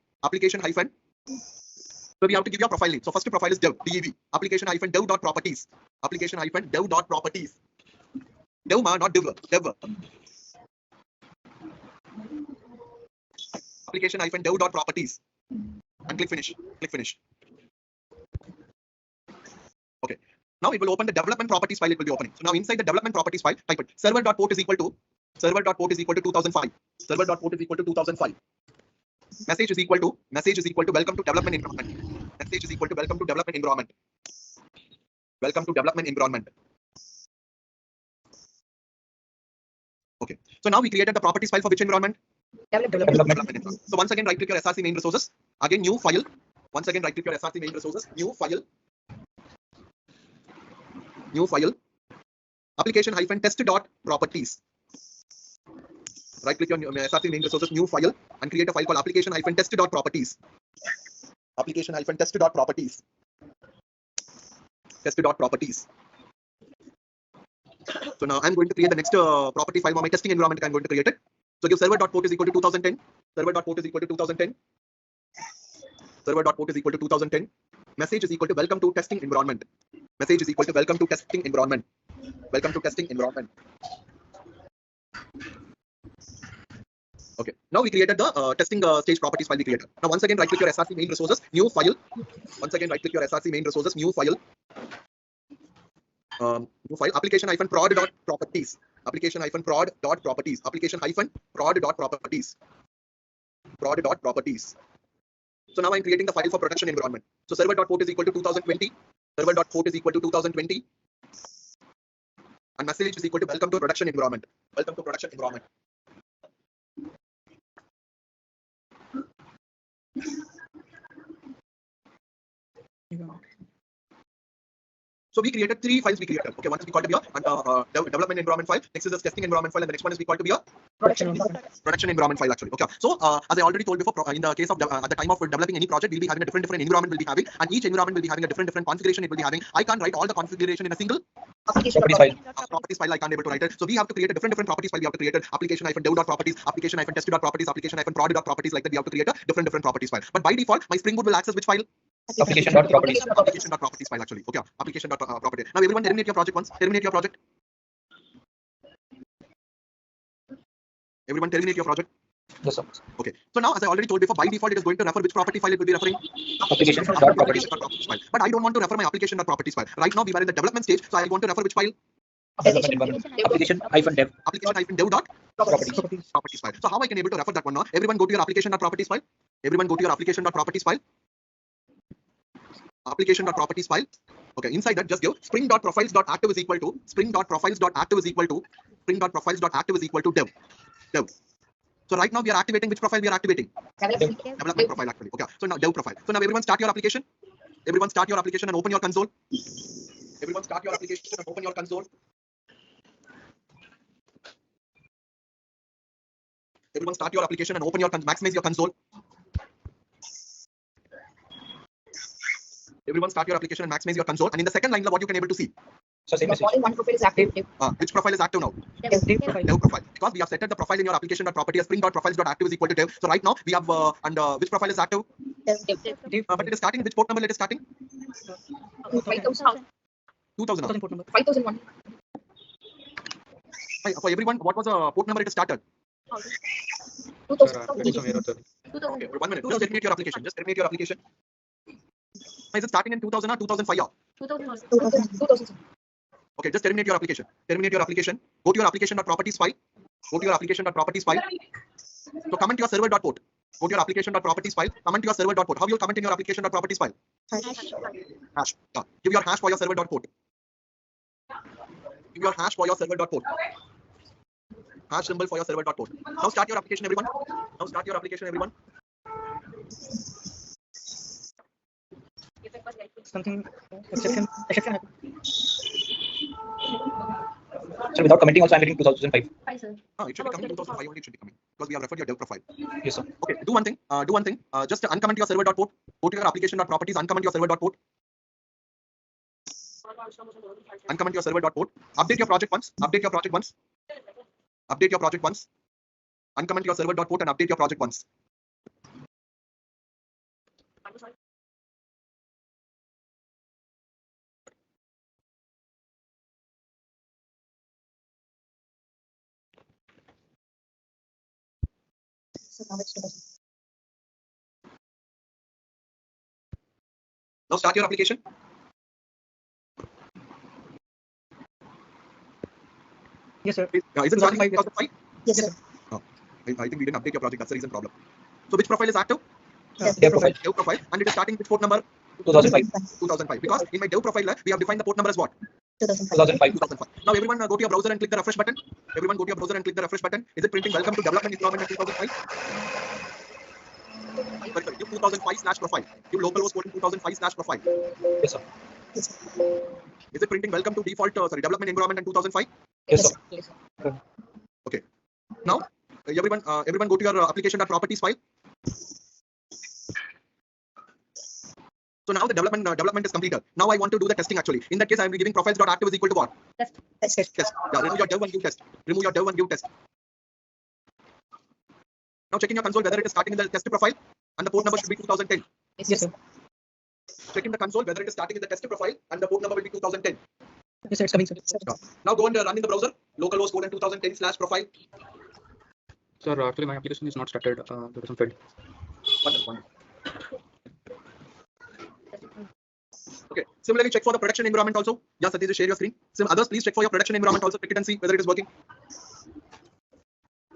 So we have to give your profile name. So first profile is dev, DEV. Application hyphen dev.properties. Application hyphen dev.properties. Dev ma, not dev. Application hyphen dev.properties. And click finish. Okay. Now it will open the development properties file. It will be opening. So now inside the development properties file, type it server.port is equal to 2005. Server.port is equal to 2005. Message is equal to welcome to development environment. Message is equal to welcome to development environment. Okay. So now we created the properties file for which environment? Development. Environment. So once again right click your SRC main resources. Again new file. Once again right click your SRC main resources. New file. application hyphen test dot properties. Right click on your SRC main resources, new file, and create a file called application hyphen test dot properties. Application hyphen test dot properties. Test dot properties. So now I'm going to create the next property file for my testing environment. I'm going to create it. So give server.port is equal to 2010. Server.port is equal to 2010. Server.port is equal to 2010. Message is equal to welcome to testing environment. Message is equal to welcome to testing environment. Welcome to testing environment. Okay. Now we created the testing stage properties file we created. Now once again right click your SRC main resources, new file. Once again right click your SRC main resources, new file. New file application hyphen prod dot properties. Application hyphen prod dot properties. Application hyphen prod dot properties. Prod dot properties. So now I'm creating the file for production environment. So server.port is equal to 2020. Server.port is equal to 2020. And message is equal to welcome to production environment. Welcome to production environment. So we created three files we created. Okay, one is we called to be a development environment file. Next is the testing environment file, and the next one is we called to be a production environment file actually. Okay, so as I already told before, in the case of at the time of developing any project, we'll be having a different environment we'll be having, and each environment will be having a different configuration it will be having. I can't write all the configuration in a single properties file. I can't able to write it. So we have to create a different properties file. We have to create an application hyphen dev dot properties, application hyphen test dot properties, application hyphen prod dot properties, like that. We have to create a different properties file. But by default, my Spring Boot will access which file? Application dot properties. Application dot properties file actually. Okay, application dot property. Now everyone terminate your project once. Terminate your project. Everyone terminate your project. Yes, sir. Okay. So now, as I already told before, by default it is going to refer which property file it will be referring. Application dot properties. File. But I don't want to refer my application dot properties file. Right now we are in the development stage, so I want to refer which file? Application hyphen dev. Application hyphen dev dot properties file. So how I can able to refer that one now? Everyone go to your application dot properties file. Everyone go to your application dot properties file. Application dot properties file. Okay, inside that just give spring.profiles.active is equal to spring.profiles.active is equal to spring.profiles.active is equal to dev. So right now we are activating which profile we are activating? Development profile actually. Okay, so now dev profile. So now everyone start your application. Everyone start your application and open your console. Everyone start your application and open your console. Everyone start your application and open your maximize your console. Everyone start your application and maximize your console. And in the second line, what you can able to see? So same message. One profile is active. Which profile is active now? Dev profile. Dev profile. Because we have set the profile in your application.property as spring.profiles.active is equal to dev. So right now we have which profile is active? But it is starting which port number it is starting? 5000. 2000. Port number. 5001. For everyone, what was the port number it is started? 2000. Okay, 1 minute. Just terminate your application. Just terminate your application. Is it starting in 2000 or 2005? 2000. Okay, just terminate your application. Terminate your application. Go to your application.properties file. Go to your application.properties file. So comment your server.port. Go to your application.properties file. Comment your server.port. How will you comment in your application.properties file? Hash. Give your hash for your server.port. Give your hash for your server.port. Hash symbol for your server.port. Now start your application, everyone. Now start your application, everyone. Something exception. So without commenting also I'm getting 2005. It should be coming 2005 only. It should be coming because we have referred your dev profile. Yes, sir. Okay, do one thing. Just uncomment your server.port. Go to your application.properties. Uncomment your server.port. Uncomment your server.port. Update your project once. Update your project once. Update your project once. Uncomment your server.port and update your project once. Now start your application. Yes, sir. Is it starting 2005? Yes, sir. I think we didn't update your project. That's the reason problem. So which profile is active? Dev profile. Dev profile. And it is starting which port number? 2005. 2005. Because in my dev profile, we have defined the port number as what? 2005. 2005. Now everyone go to your browser and click the refresh button. Everyone go to your browser and click the refresh button. Is it printing welcome to development environment in 2005? Sorry, give 2005/profile. Give localhost 2005/profile. Yes, sir. Is it printing welcome to default development environment in 2005? Yes, sir. Okay. Now everyone go to your application.properties file. So now the development is completed. Now I want to do the testing actually. In that case, I am giving profiles.active is equal to what? Test. Test. Yeah, remove your dev and give test. Remove your dev and give test. Now check in your console whether it is starting in the test profile and the port number should be 2010. Yes, sir. Check in the console whether it is starting in the test profile and the port number will be 2010. Yes, sir. It's coming, sir. Now go and run in the browser localhost colon 2010/profile. Sir, actually my application is not started. There is some failed. One. Okay. Similarly, check for the production environment also. Yeah, Satish, share your screen. Some others, please check for your production environment also. Check it and see whether it is working.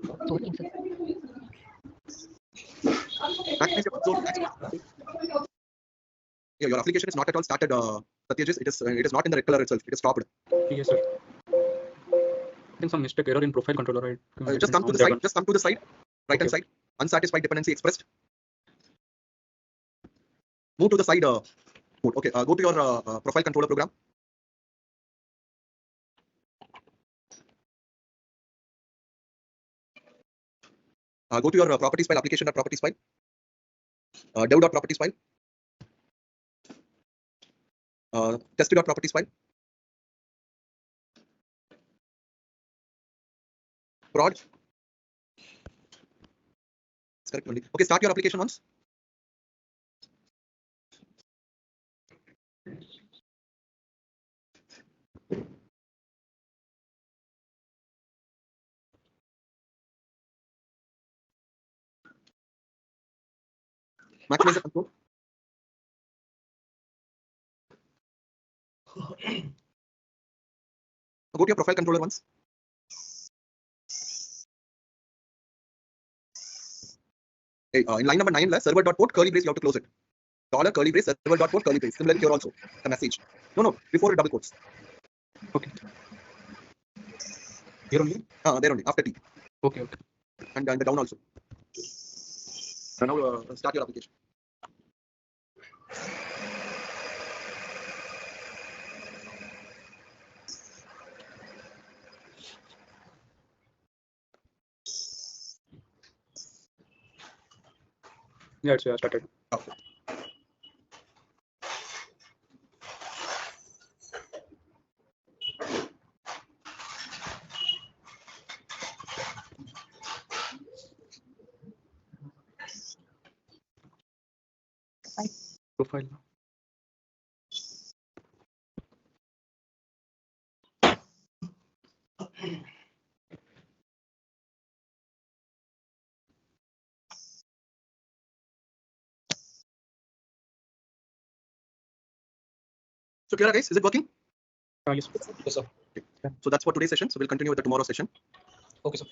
It's working, sir. Yeah, your application is not at all started, Satyajit. It is not in the red color itself. It is stopped. Yes, sir. I think some mistake error in profile controller. Right? Just come to the side. Just come to the side. Right hand side. Unsatisfied dependency expressed. Move to the side. Mode. Okay. Go to your profile controller program. Go to your properties file, application.properties file, dev.properties file, test.properties file, prod. It's correct only. Okay, start your application once. Maximize the control. Go to your profile controller once. Hey, in line number 9, server.port curly brace, you have to close it. Dollar curly brace, server.port curly brace. Similarly here also, the message. No, before double quotes. Okay. Here only? There only, after T. Okay. And the down also. So now start your application. Yeah, it's started. Okay. Profile. So clear, guys? Is it working? Yes, sir. Yes, sir. So that's for today's session. So we'll continue with the tomorrow session. Okay, sir.